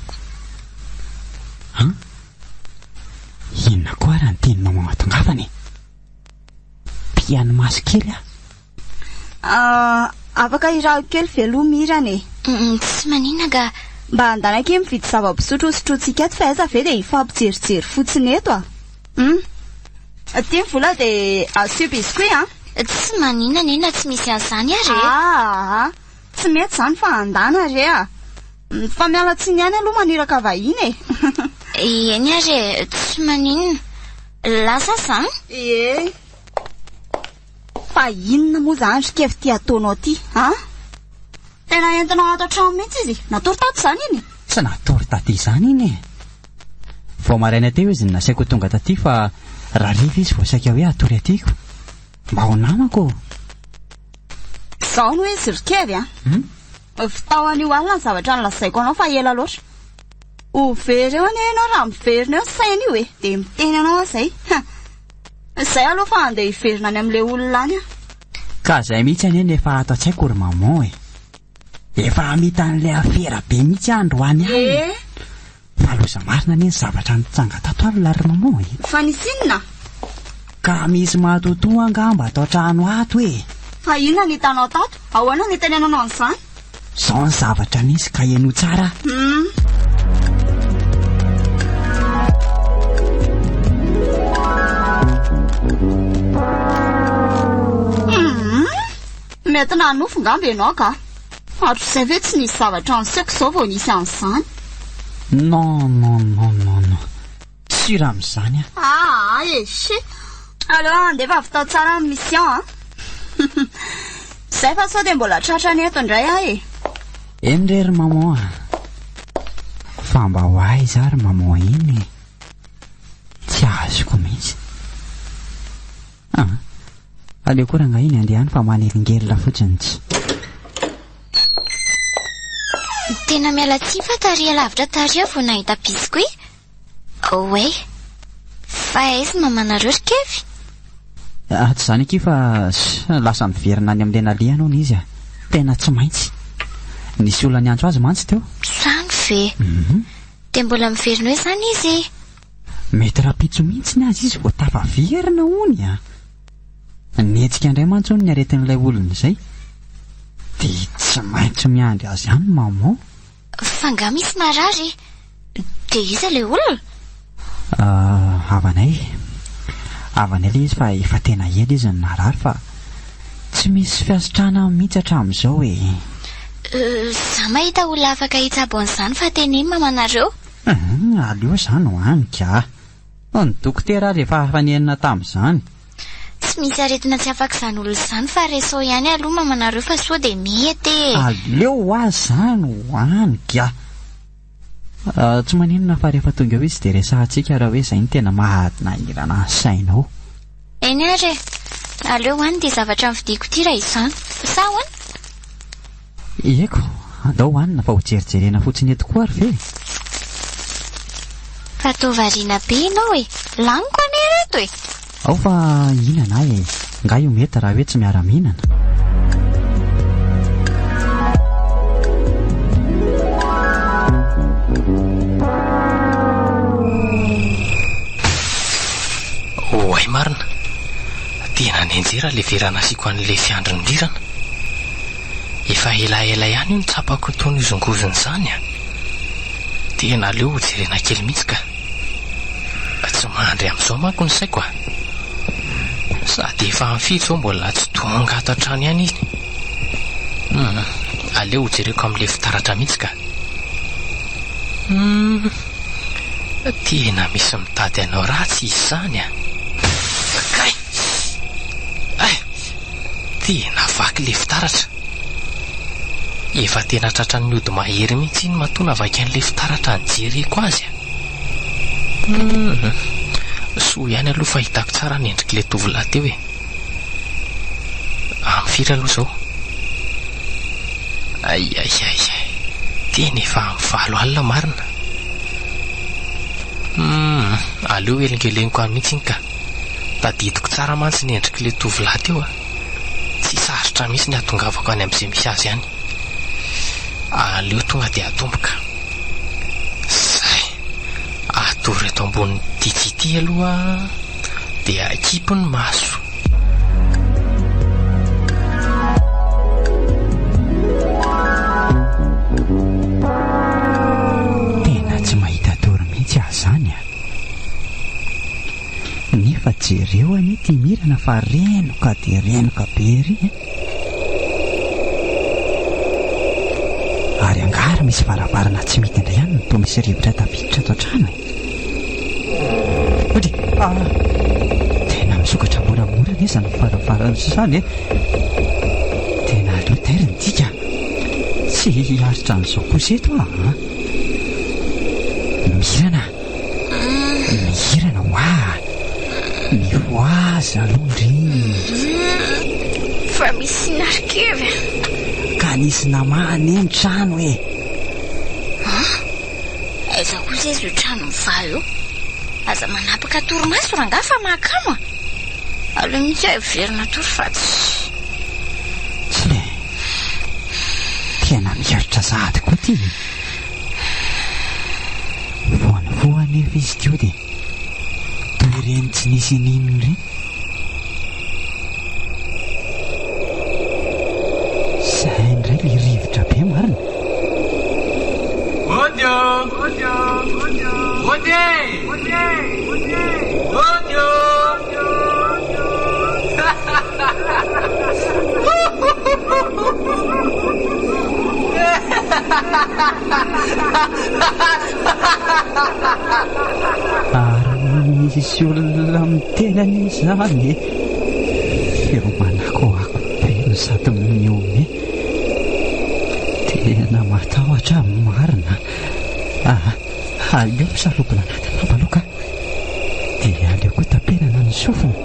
Inona koa raha ny teninao mamatongavany? Piano maso kely a? Afaka irao kely veloha mirana e. Tsy manina ga. Mba andanake mividy zava-pisotro sotrotsika eto fa aiza ve de ifampijerijery fotsiny eto a. Ty vola de asio biscuit a. Tsy manina nena tsy misy an'izany are. Tsy mety zany fa andana re a. Fa miala tsiny ihany aloha maniraka vahiny e. Eny are, tsy maninona. Lasa zany? Ie. Fa inona moa zany rikevy ty ataonao ty, ha? Tena entinao ato an-trano mihitsy izy. Natory tato zany iny? Tsy natory taty izany iny e. Vao maraina teo izy nasaiko tonga taty fa raha riva izy vao saika hoe atory atyko. Mba ho namako. Zao no izy rikevy a. Fitaoan'io alina ny zavatra nolazaiko anao fa ela loatra. Ho very eo anie ianao raha miverina eo saina io e. De miteny anao zay. Zay aloha fa andeha hiverina any amin'ilay olona any a. Ka zay mihitsy anie nefa ato an-tsaiko ry maman e. Efa amita an'ilay afera be mihitsy andro any any. Fa loza marina anie ny zavatra nitsanga tato alina ry maman e. Fa nisy inona? Ka misy mahatotoa angamba ato an-trano ato e. Fa inona ny hitanao tato? Ahoana ny tenenanao an'izany? Zao ny zavatra nisy ka iano tsara. Mety nanofo ngamba ianao ka. Hatr'izay ve tsy nisy zavatra ansaiko zao vao nisy an'izany? Non. Sira amin'izany a. Esy. Aleo andefa avy tao tsara amin'ny mission a. Zay fa sao de mbola tratra ny eto indray a e. Eny re ry maman a. Fa mba ho aiza ry maman iny. Tsy azoko mihitsy. Aleo koa raha iny andehany fa manelingelina fotsiny tsy. Tena miala tsia fa taria lavitra taria vao nahita biscuit. Oe. Fa aiza mamanareo rikevy? Tsy zany eky fa lasa miverina any amin'ilay naliana hono izy a. Tena tsy maintsy. Nisy olona niantso azy mantsy teo. Zany ve? De mbola miverina hoe zany izy. Mety rapitso mihitsy ny azy izy vao tafaverina hony a. Nihetsika indray mantsy hono ny aretin'ilay olona izay. De tsy maintsy miandry azy ihany maman. Fa nga misy marary. De iza ilay olona? Havanay le izy fa efa tena ela izy ny narary fa tsy misy fiasitrana mihitsy hatramin'izao e. Za mahita olona afaka hitsabo an'izany fa teneny mamanareo. Aleo zany hoanika. Ny dokotera rehefa hafanenina tamin'izany. Tsy misy aretina tsy afaka izany olona izany fa resao ihany aloha mamanareo fa soa de mety. Aleo azy zany hoanika. Tsy maninona fa rehefa tonga eo izy de resahantsika raha hoe izay ny tena mahatinahirana ny sainao. Eny ary aleo hoany de zavatra nividiko ty raha izany. Sa hoany? Eko, andao hoanina fa ho jerijerena fotsiny eto koa ary ve? Fa tao variana be ianao e. Laniko anie reto e. Ao fa inana e. Nga io mety raha hoe tsy miara-mihinana. Ay marina. Tena nenjera le verana asiko an'le fiandro ny dirana. Efa elaela ihany io ny tsapako tony izongozony izany a. Tena aleo ho jerena kely mihitsy ka. Tsy mandry amin'izao manko ny saiko a. Sady efa mifidy zao mbola tsy tonga ato an-trano ihany izy. Aleo jereko amin'ilay fitaratra mihitsy ka. Tena misy mitady anao ratsy izy zany a. Kay, tena vaky le fitaratra. Efa tena tratran'ny ody mahery mihitsy iny matona vaky an'ilay fitaratra ny jereko azy a. Soa ihany aloha fa hitako tsara ny endrik'ilay tovolahy teo e. Amin'ny firy aloha zao? Ay, tena efa amin'ny 7 alina marina. Aleo elingeleniko any mihitsy iny ka. Tadidiko tsara mantsy ny endrik'ilay tovolahy teo a. Tsy sarotra mihitsy ny atongavako any amin'izay misy azy ihany. Aleo tonga dia atomboka. Zay, atory eto ambony titsity aloha dia akipo ny maso. Tena tsy mahita tory mihitsy aho zany a. Nefa jereo any ty mirana fa renoka dia renoka be ry ary angary misy varavarana tsy mity indray ihany to misy rivotra tafiditra ato an-trano e. Tena misokatra moramora ne zany varavarana zany e. Tena aleo tairiny tika tsy hiaritra an'izao kosa eto a. Mirana hoa mivoazy alondry fa misy narikevy ka nisy namany eny trano e. Aiza kosa izy io trano mivaha io? Aza manapaka torimaso rangaha fa mahakamo a. Aleo mihitsy aheverina tory fa tsy le tena miheritra zady koa ty. Voany efa izy teo dia toy ireny tsy nisy ninony ireny. Zay indray le rivotra be marina. Ary misy olona mitenany izany e. Feo manakoako be no sady miome. Tena matahotra marina. Aleo misalobona anaty baloka dia aleo koa tapenana ny sofina.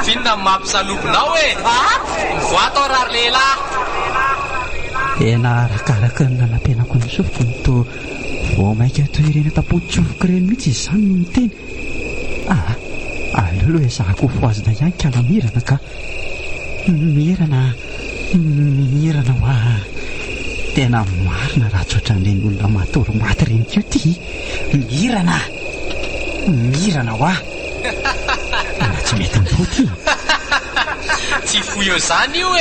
Finna mampisalobonao e. Voatao rary lehilahy. Tena arakaraka ny nanampianako ny sofina to vao maika toy ireny tapotsofoka ireny mihitsy izy zany no miteny. Aleo aloha ezahako foazina ihany kalamirana ka mirana hoa tena marina raha tsotra n'ireny olona matory maty ireny keo ty. Mirana hoa raha tsy mety mifo ty. Tsy foio zany io e.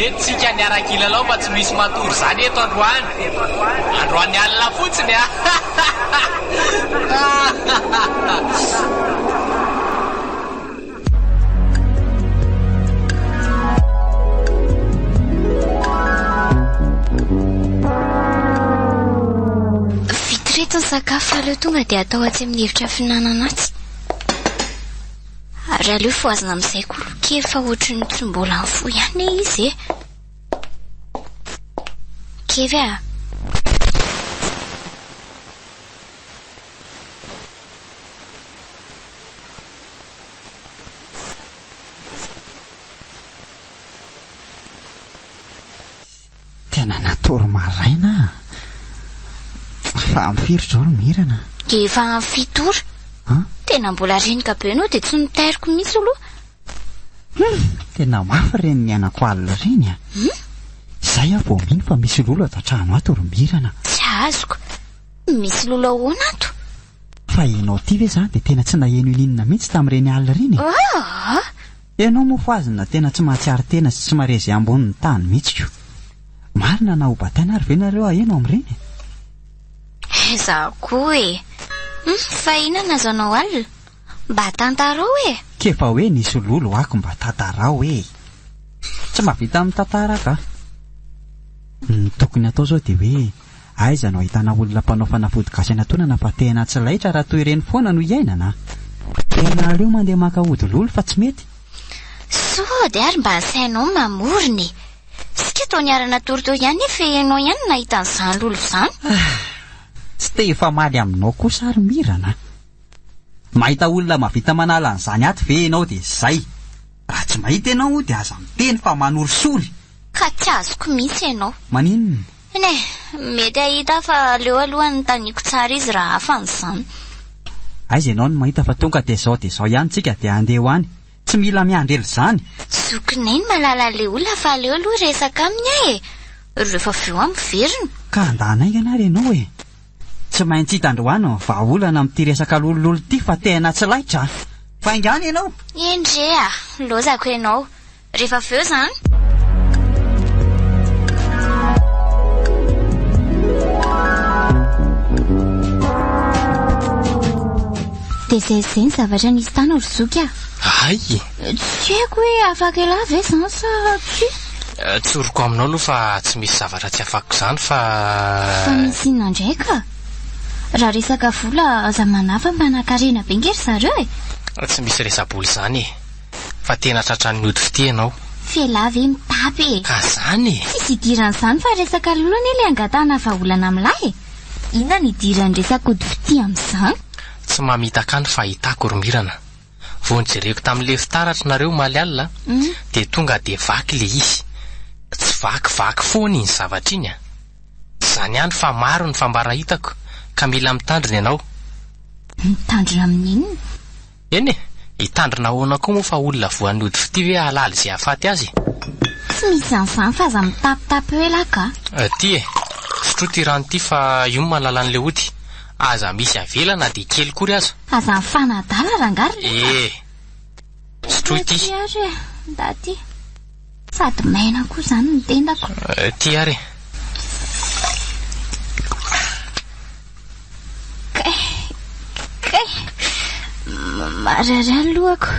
Entsika niarakilalao fa tsy misy matory zany eto androany. Androany alina fotsiny a. Vitreto ny sakafo aleo tonga dia atao atsy amin'ny hevitra finanana atsy. Ary aleo foazina amin'izay kolokely fa ohatrany tsy mbola mifo ihany izy e. Kevy a. Tena natory maraina fa amfiry zao no mirana. Efa amin'ny fitora. Tena mbola renika be anao dia tsy nitairiko mihitsy aloha. Tena mafy reny ny anako alina reny a. Zay aho vao mino fa misy lolo ato an-trano ato ry mirana. Tsy azoko. Misy lolo ahoana ato? Fa ianao ty ve zany dia tena tsy naheno ininona mihitsy tamin'ireny alina reny. Ianao moa foazina tena tsy mahatsiaro tena sy tsy marezy ambonin'ny tany mihitsy. Marina na ho bataina ary ve nareo aheno amin'ireny? Za koa e. Fa inona nazanao alina? Mba tantarao e. kefa hoe nisy lolo ako mba tantarao e. Tsy mahavita amin'ny tantara ka. Tokony atao zao dia hoe aiza no ahitana olona mpanao fanafody gasy anatonana fa tena tsy laitra raha toy ireny foana no iainana. Tena aleo mandeha maka ody lolo fa tsy mety. Sody ary mba asainao mamorony. Sika tao niarana torito ihany efa ianao ihany nahita an'izany lolo izany. Tsy te efa maly aminao kosa ary mirana. Mahita olona mahavita manala an'izany aty ve ianao dia izay. Raha tsy mahita ianao dia aza miteny fa manorisory. Ka tsy azoko mihitsy ianao. Maninona? Ne, mety ahita fa aleo alohany taniako tsara izy raha hafa an'izany. Aiza ianao no mahita fa tonga dia izao ihany tsika dia andeha ho any. Tsy mila miandrely izany. Zokinay ny malala le olona fa aleo aloha resaka aminy ahy e. Rehefa avy eo amin'ny verina. Ka andanaingana ary ianao e. Tsy maintsy hitandroana vahaolana amin'ity resaka lolololo ity fa tena tsy laitra. Faingana ianao? Endre lozako ianao. Rehefa avy eo izany. Dia izay ny zavatra nisy tany ry Zoky a. Ay, tsy haiko hoe afaka ela ve izany sa tsy? tsoroko aminao aloha fa tsy misy zavatra tsy afako izany fa misy inona ndraika? Raha resaka vola aza manafa manakarena be ngery zareo e. Tsy misy resa-bola izany e. Fa tena tratran'ny ody fity ianao. Fela ve mitapy e. Ka zany e. Tsisy idiran'izany fa resaka lolona ilay angatahana vahaolana amin'lahy e. Inona ny idiran'ny resaka ody fity amin'izany? Tsy mamita kany fahitako ry Mirana. Vao nijereko tamin'ilay fitaratra nareo maly alina dia tonga dia vaky le izy. Tsy vakivaky foana iny zavatra iny a. Izany ihany fa maro ny fambara hitako ka mila mitandrina ianao. Mitandrina amin'inona? Eny e, hitandrina ahoana koa moa fa olona voan'ny ody fity hoe halala izay hahafaty azy. Tsy misy an'izany fa aza mitapitapy hoe laka. Ty e, sotroa ty rano ty fa io malala an'ilay ody. Aza misy avelana dia kely kory aza. Aza mifanadala rangarina. Sotroa ty. Ty ary da ty. Sady maina koa izany ny tendako. Ty ary. Marary lohako.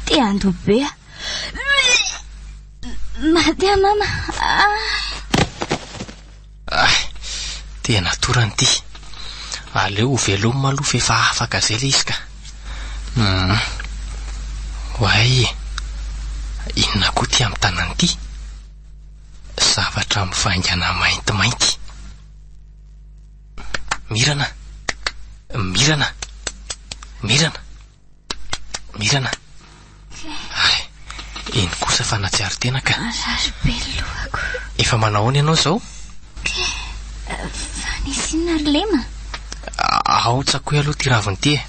Ty andobe. Maty mama. Tena torany ty. Aleo ho veloma maloha fa efa afaka izay le izy ka. Hoay, inona koa ty amin'ny tanany ty? Zavatra mivaingana maintimainty. Mirana. Mirana. Mirana. Mirana. Ay, iny kosa fa natsiaro tena ka. Marary be lohako. Efa manao ahoana ianao izao? Fa nisy inona ry lema? Ao tsako hoe aloha ty raviny ty e.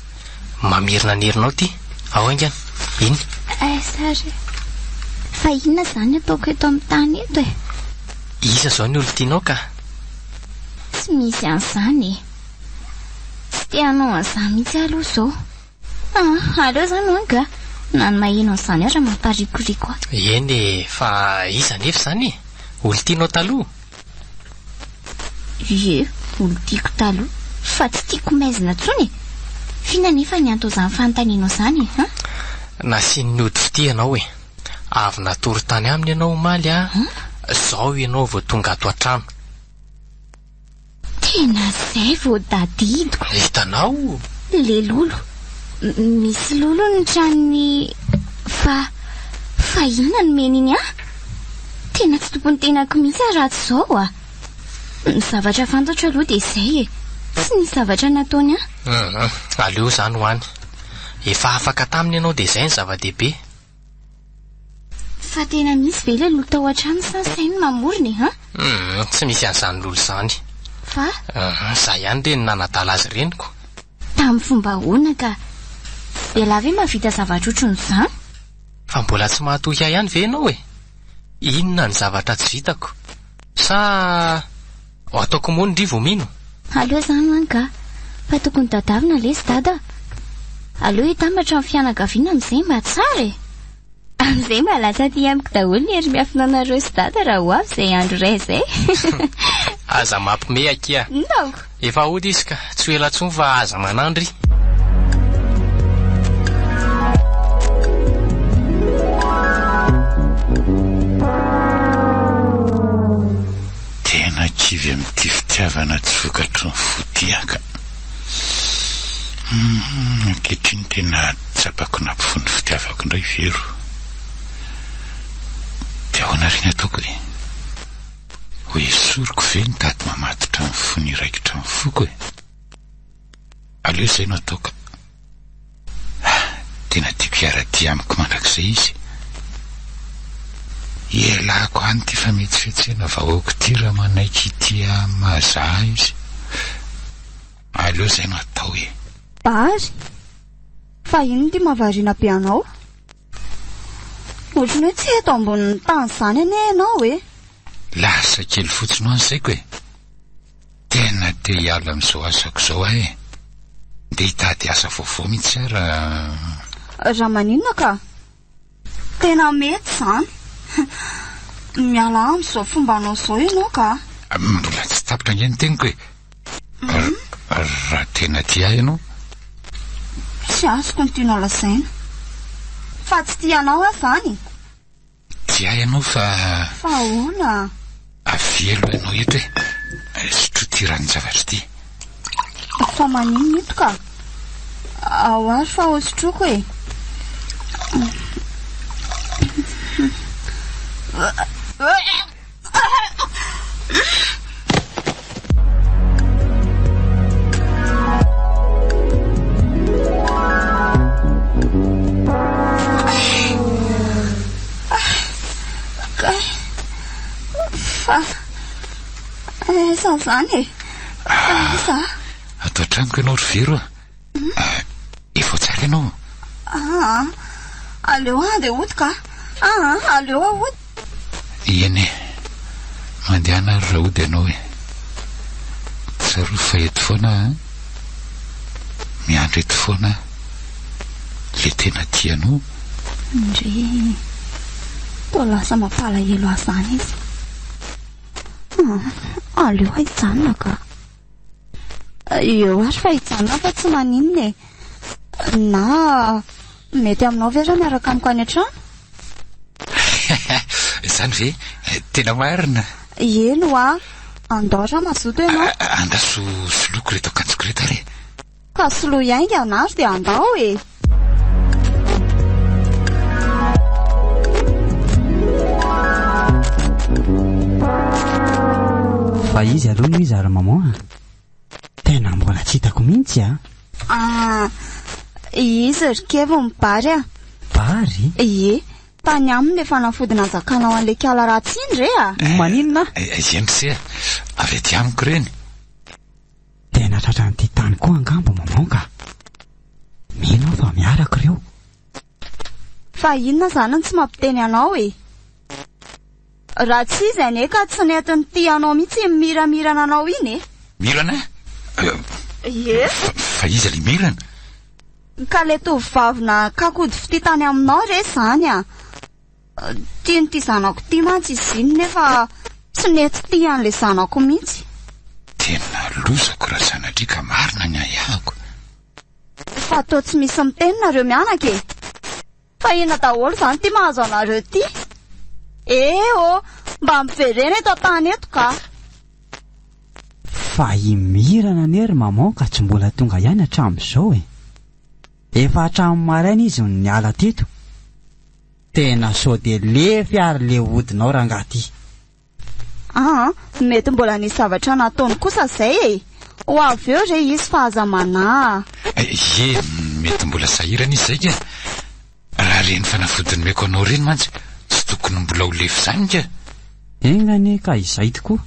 Mamirina nerinao ty. Ao aingana. Iny? Sary. Fa inona izany ataoko eto amin'ny tany eto e? Isa zao ny olo tianao ka? Tsy misy an'izany e. Tsy tianao an'izany mihitsy aloha izao. Aleo izany hoanga. Na ny maheno an'izany ary mamparikoriko aho. Eny e, fa iza nefa izany e? Olo tianao taloha? Olo tiako taloha. Fa tsy tiako maizina tsony. Fina nefa ny antony izany fanontanianao izany e? Nasian'ny ody fity ianao e. Avy natory tany aminy ianao maly a. Zao ianao vao tonga ato an-trano. Tena izay vao dadidiko. Hitanao? Le lolo. Misy lolo ny tranony. Fa inona no meniny a? Tena tsy tompony tenako mihitsy raha tsy zao a. Ny zavatra fantatra aloha dia izay e. Tsy ny zavatra nataony a. Aleo izany ho any. Efa afaka taminy ianao dia izay ny zava-dehibe. Fa tena misy ve ilay lolo tao an-trano sa sainy mamorony ha? Tsy misy an'izany lolo izany. Fa? Zay ihany re ny nanadala azy reniko. Tamin'ny fomba ahoana ka ela ve mahavita zavatra ohatran'izany? Fa mbola tsy mahatoky ahy ihany ve ianao e? Inona ny zavatra tsy vitako? Sa ataoko moa ny rivo mino? Aleo izany hoany ka. Fa tokony tadavina le sy dada. Aleo hitambatra amin'ny fianakaviana amin'izay mba tsara e. Amin'izay mba lasa ty amiko daholo ny hery miafinanareo sy dada raha ho avy izay andro iray izay. Aza mampime akia. Naoko. Efa hody izy ka tsy ho ela intsony fa aza manandry. kivy amin'ity fitiavana tsy vokatry ny fotiaka. Ankehitriny tena tsapako nampifony fitiavako indray vero. Dia ahoana ry ny ataoko e? Hoe esoriko ve ny tady mamatotra ny fony iraikitra ny foko e? Aleo izay no ataoko. Tena tiako hiara-dia amiko mandrakizay izy. Ialako any ty fametsyfetsena vahoako ty raha manaiky ity mazaha izy. Aleo izay no atao e. Bary, fa ino ty mahavariana be anao? Ohatrany hoe tsy eto ambonin'ny tany izany ane ianao e. Lasa kely fotsiny ho an'izayko e. Tena te hiala amin'izao asako izao aho e. Ndeha hitady asa vaovao mihitsy ara. Raha maninona ka? Tena mety izany. Miala amin'izao fomba anao izao ianao ka? Mbola tsy tapitra nge ny teniko e. Raha tena tia ianao? Tsy azoko ny tianao lazaina. Fa tsy tianao aho izany. Tia ianao fa ahoana? Avelo ianao eto e. Sotrotirany zavatra ty. Fa maninona ito ka? Ao azy fa ao sotroko e. Esa zany e. Esa. Atao tranoko ianao ry vero efa tsara ianao. Aleo dia ody ka. Aleo ody. Eny e, mandehana ry raha ody ianao e. Tsaro fa eto foana miandro eto foana le tena tianao. Ndre toa lasa mampalahelo ahy zany izy. Aleo hijanona ka. Eo azy fa hijanona fa tsy maninona e. Na mety aminao ve raha miaraka amiko any an-trano? Izany ve? Tena marina. Eno andao raha mazoto ianao. Andaso soloko reto akanjoko reto re. Ka solo iainga anazy dia andao e. Fa izy aloha no izy ary maman. Tena mbola tsy hitako mihitsy izy ry kevo mibary a. Bary? Ie, tany aminy efa nafody nanjakana ao an'le kiala ratsy iny re a. Maninona? Eny se avy aty amiko reny. Tena tratra n'ity tany koa angambo maman ka. Mino fa miaraka ireo. Fa inona zany tsy mampiteny anao e. Raha tsy izy ane ka tsy netiny ty anao mihitsy miramirana anao iny e. Mirana? Ie. Fa izy le mirana? Ka le tovavina kakody fity tany aminao re zany a. Tiany ty zanako ty mantsy izy iny nefa tsy nety ty an'le zanako mihitsy. Tena lozako raha sanatria ka marina ny ahako. Fa to tsy misy mitenina reo mianaka e. Fa ina daholo zany ty mahazo anareo ty. Mba miverena eto tany eto ka. Fa imirana nery maman ka tsy mbola tonga ihany hatramin'izao e. Efa hatramin'ny maraina izy no niala teto. Tena sao dia lefy ary le hodinao rangaty. Mety mbola nisy zavatra nataony kosa izay e. Ho avy eo re izy fa aza manà. Mety mbola sahirana izy zay ka. Raha reny fanafodiny meko anao reny mantsy tsy tokony mbola ho lefy zany ka. Engane ka izay tokoa.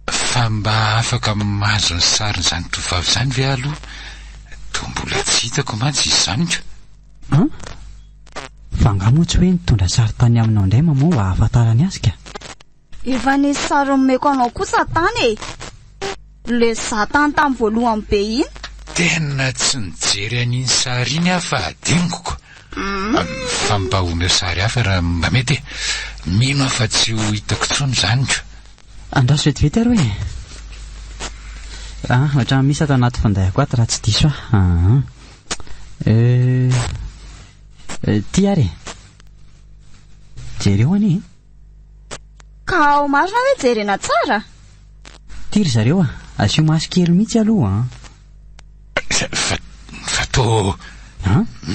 Fa mba afaka mahazo ny sariny zany tovavy zany ve aloha? To mbola tsy hitako mantsy izy zany ka. Fa ngamotsy hoe nitondra sary tany aminao indray maman mba ahafantarany azy ka. Efa nisy sary meko anao kosa tany e. Le za tany tamin'ny voalohany be iny. Tena tsy nijery an'iny sary iny aho fa adiniko. Fa mba omeo sary hafa raha mba mety e. Mino aho fa tsy ho hitako tsony zany ka. Andraso vetivety ary hoe. Ohatra misy ato anaty fandahako ato raha tsy diso ty ary jereo ani. Ka ao marina hoe jerena tsara. Tiry zareo asio masy kely mihitsy aloha fa to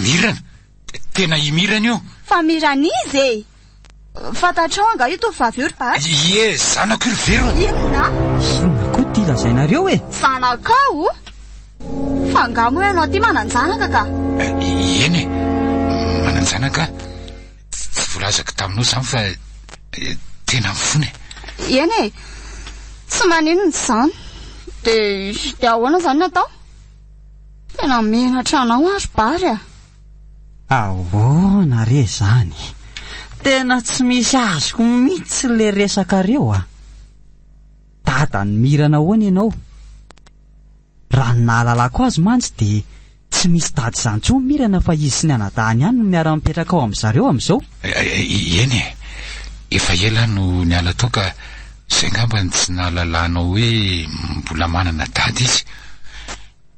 mirana tena imirana io fa mirana izy fantatrao anga io to vavy pa ie zanako io vero inona koa ty lazainareo zanakao fa ngamo ianao ty mananjanaka ka eny mananjanaka tsy volazako taminao zany fa tena mifony eny tsy maninona zany de ahoana zany natao tena menatra anao ary bary ahoana re zany tena tsy misy azoko mihitsy le resakareo dada ny mirana ahoana ianao raha nahalalako azy mantsy de tsy misy dady zany tso mirana fa izy sy ny anadahany ihany no miara mipetraka ao amin'zareo amin'izao eny efa ela no niala tao ka zay ngambany tsy nahalalanao hoe mbola manana dady izy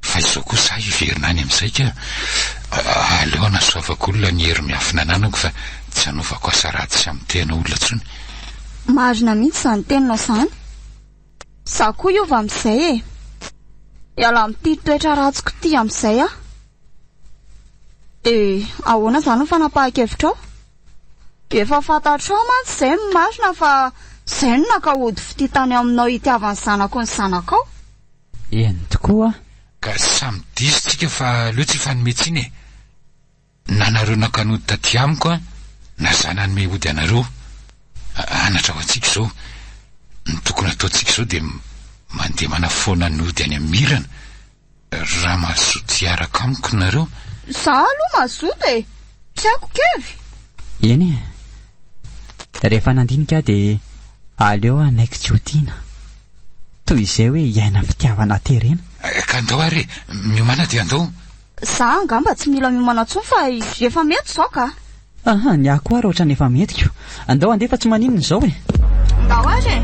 fa izao koa za iverina any amin'izay ka aleo nasoavako olona ny hery miafina ananako fa tsy hanaovako asaraty sy amin'ny tena olona tsony marina mihitsy zany teninao zany za koa iova amin'izay iala amin'ity toetra ratsiko ty amin'izay de ahoana zany no fanapahan-kevitrao efa fantatrao mantsy zay marina fa zay no nakahody fititany aminao itiavany zanako ny zanakao eny tokoa ka samy disotsika fa leo tsy fanometsy iny na nareo nakanody taty amiko na zanany mehody anareo anatra ho antsika izao ny tokony ataontsika izao de mandeha manafoana ny ody any amin'ny mirana raha mazoto hiaraka amiko nareo za aloha mazoto tsy ako kevy eny rehefa nandinika de aleo anaiky tsy ho tiana toy izay hoe iaina fitiavana terena ka andao ary miomana de andao za angamba tsy mila miomana tsony fa efa mety zao ka ny aho koa ary ohatrany efa metiko andao andefa tsy maninona izao ndao ary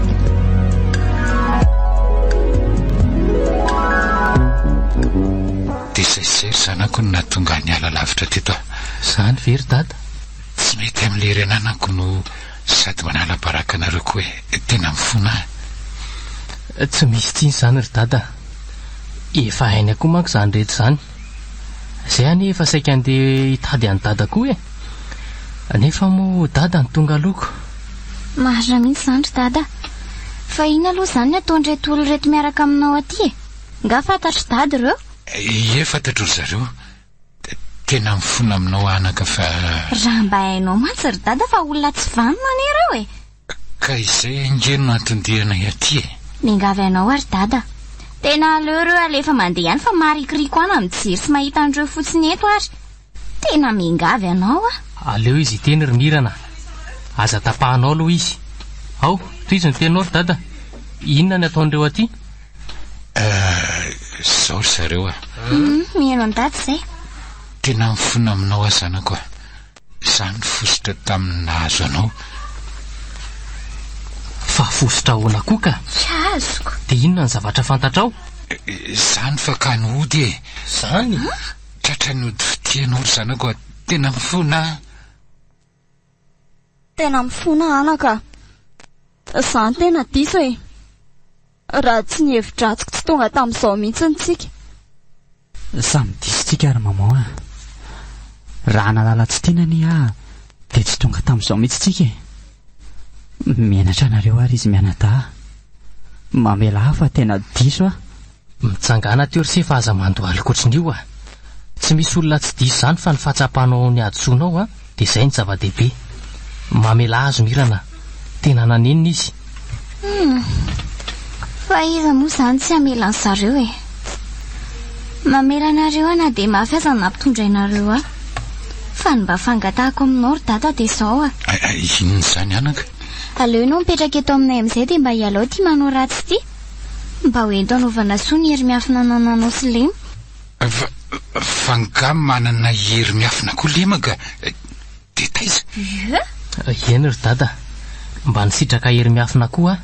de zay zanako no nahatonga ny ala lavitra teto zany very dada tsy mety amin'le renanako no sady manala-baraka anareo koa hoe tena mifona tsy misy tsiny zany ry dada efa hainy akoa manko zany rehetra zany zay any efa saika andeha hitady any dada koa nefa mo dada ny tonga aloko marina mihitsy zany ry dada fa ina aloha zany ataondreto olo reto miaraka aminao aty nga fantatry dady reo fantatro ry zareo tena mifona aminao anaka fa raha mba hainao mantsy ry dada fa olona tsy vanona an'ireo ka izay ingeno no antondirana aty mingavy anao ary dada tena aleo reo alefa mandeha ihany fa marikiriko ana mijery sy mahita an'ireo fotsiny eto ary tena mingavy anao aleo izy iteny ry mirana aza tapahanao aloha izy ao toy izy ny tenao ry dada inona ny ataon'ireo aty zao ry zareo mihaino ny dady zay tena mifona aminao azanako za ny fosotra tamin'ny nahazo anao fa fosotra ahoana koa ka azoko de inona ny zavatra fantatrao zany fa ka ny ody zany tratra ny ody fitianao ry zanako tena mifona anaka zany tena diso raha tsy ny hevidratsiko tsy tonga tamin'izao mihitsy ntsika samy disotsika ary mamao raha nalala tsy tenany de tsy tonga tamin'izao mihitsy tsika mianatra anareo ary izy mianadaha mamela hafa tena diso mitsangana teo ry se fa aza mandoaly koatrin'io tsy misy olona tsy diso zany fa ny fahatsapanao ny adsoanao de zay ny zava-dehibe mamela azo mirana tena nanenina izy fa iza moa zany tsy hamelan'ny zareo mamela anareo na de mafy aza nampitondra inareo fa ny mba fangatahako aminao ry dada de zao inona zany anaka aleo ianao mipetraka eto aminay amin'izay de mba hialao ty manao ratsy ty mba hoento anaovana soa ny hery miafina anananao sy lema fa nga manana hery miafina koa lema ka de taiza eny ry dada mba nisitraka hery miafina koa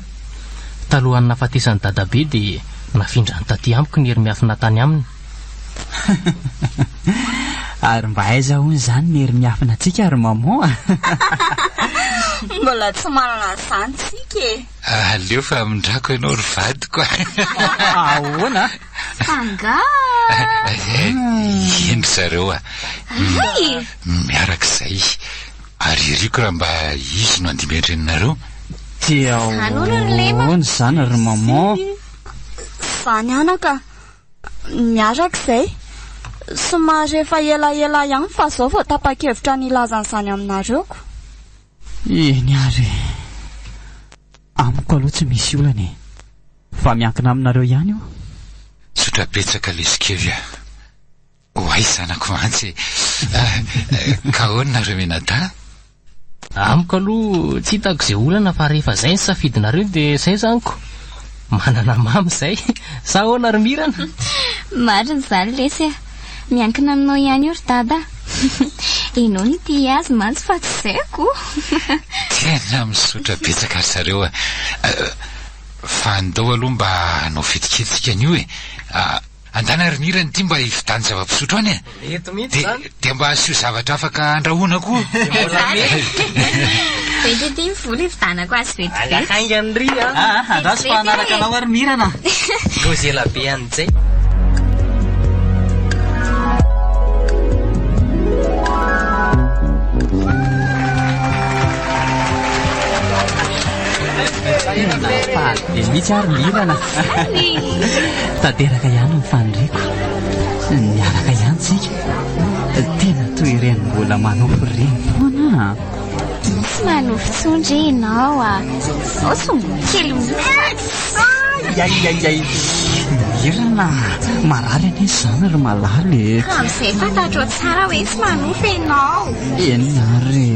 talohan'ny nafatesany dadabe de nafindrany taty amiko ny hery miafina tany aminy ary mba aiza hono zany ny hery miafina atsika ary mamao mbola tsy manana izany tsika e. Aleo fa mindrako ianao ry vadiko. Ahoana? Fanga. Eny zareo miarak'izay ary iriko raha mba izy no andimy endreninareo. Dia ahoana zany ry maman? Zany anaka miarak'izay somary efa elaela ihany fa zao vao tapa-kevitra nilazan'izany aminareoko. Eny ary amiko aloha tsy misy olana e, fa miankina aminareo ihany io. Sotrapetsaka lezikevy hoay zanako mantsy. Ka ahoana nareo menada? Amiko aloha tsy hitako izay olana fa rehefa izay ny safidinareo dia izay zaniko. Manana mamy izay. Sa ahoana ry Mirana? Marina izany lesy miankina aminao ihany io ry dada. Ianao ny tia azy mantsy fa tsy zaiko. Tena misotra betsaka ry zareo fa andao aloha mba hanao fetiketsika an'io e. Andana ry Mirana ty mba hivitany zava-pisotro any e. Eto mihitsy zany. Dia mba asio zavatra afaka andrahoana koa. Vete ty mivola hivitanako azy vetivety. Alakaingany ry andraso fa anaraka anao ary Mirana. Gozela be an'izay. Dia mihitsy ary Mirana. Tanteraka ihany ny faniriko. Miaraka ihany tsika. Tena toy ireny mbola manofo ireny foana. Tsy manofo tsondry ianao Sao sombo kely Yay Mirana, marary anie izany ry malaly. Amin'izay fantatro tsara hoe tsy manofo ianao. Eny ary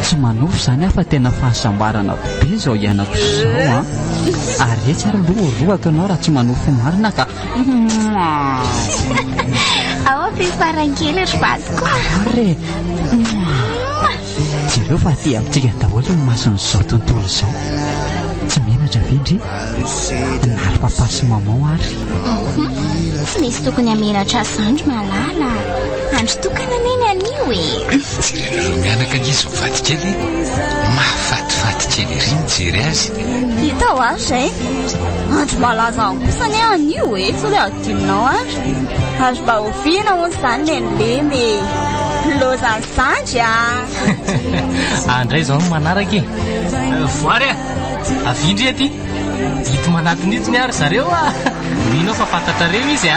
tsy manofo izany afa tena fahasambarana be izao ianako izao Ary tsara aloha roaka ianao raha tsy manofo marina ka. Ao fifaran-kely ry vadiko. Ary jereo fa aty amintsika daholo ny mason'izao tontolo izao. Tsy menatra vendry nary papasy mamao ary. Tsy misy tokony hamelatra zandry malala. Andro tokana neny anio e. Jereo mianaka n'izy mivady kely mahafatifaty kely ry mijery azy. Hita ho azy zay andro malaza any kosa ny anio e. Sao le adinonao ary mba hoviana hono izany lenilemy lozany zandry Andray zao no manaraka e. Voary avindry aty. Hito manatin'ito ny ary zareo Mino fa fantatrareo izy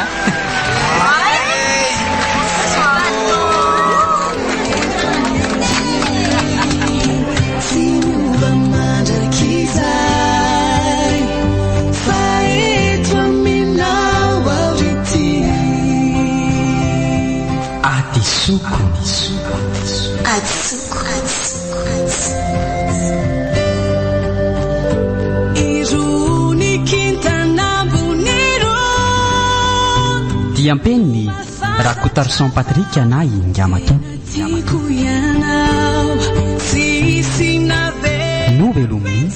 Diampeny Rakotarson Patrika na Ingamato Novelumi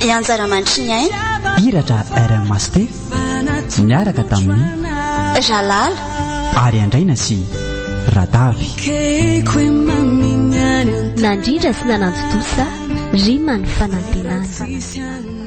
Yanzara mandriny aina Iratra RMST miaraka tamin'ny Jalal ary andraina sy Radavy Nandrindra sy nanantotosa Rimany fanantenana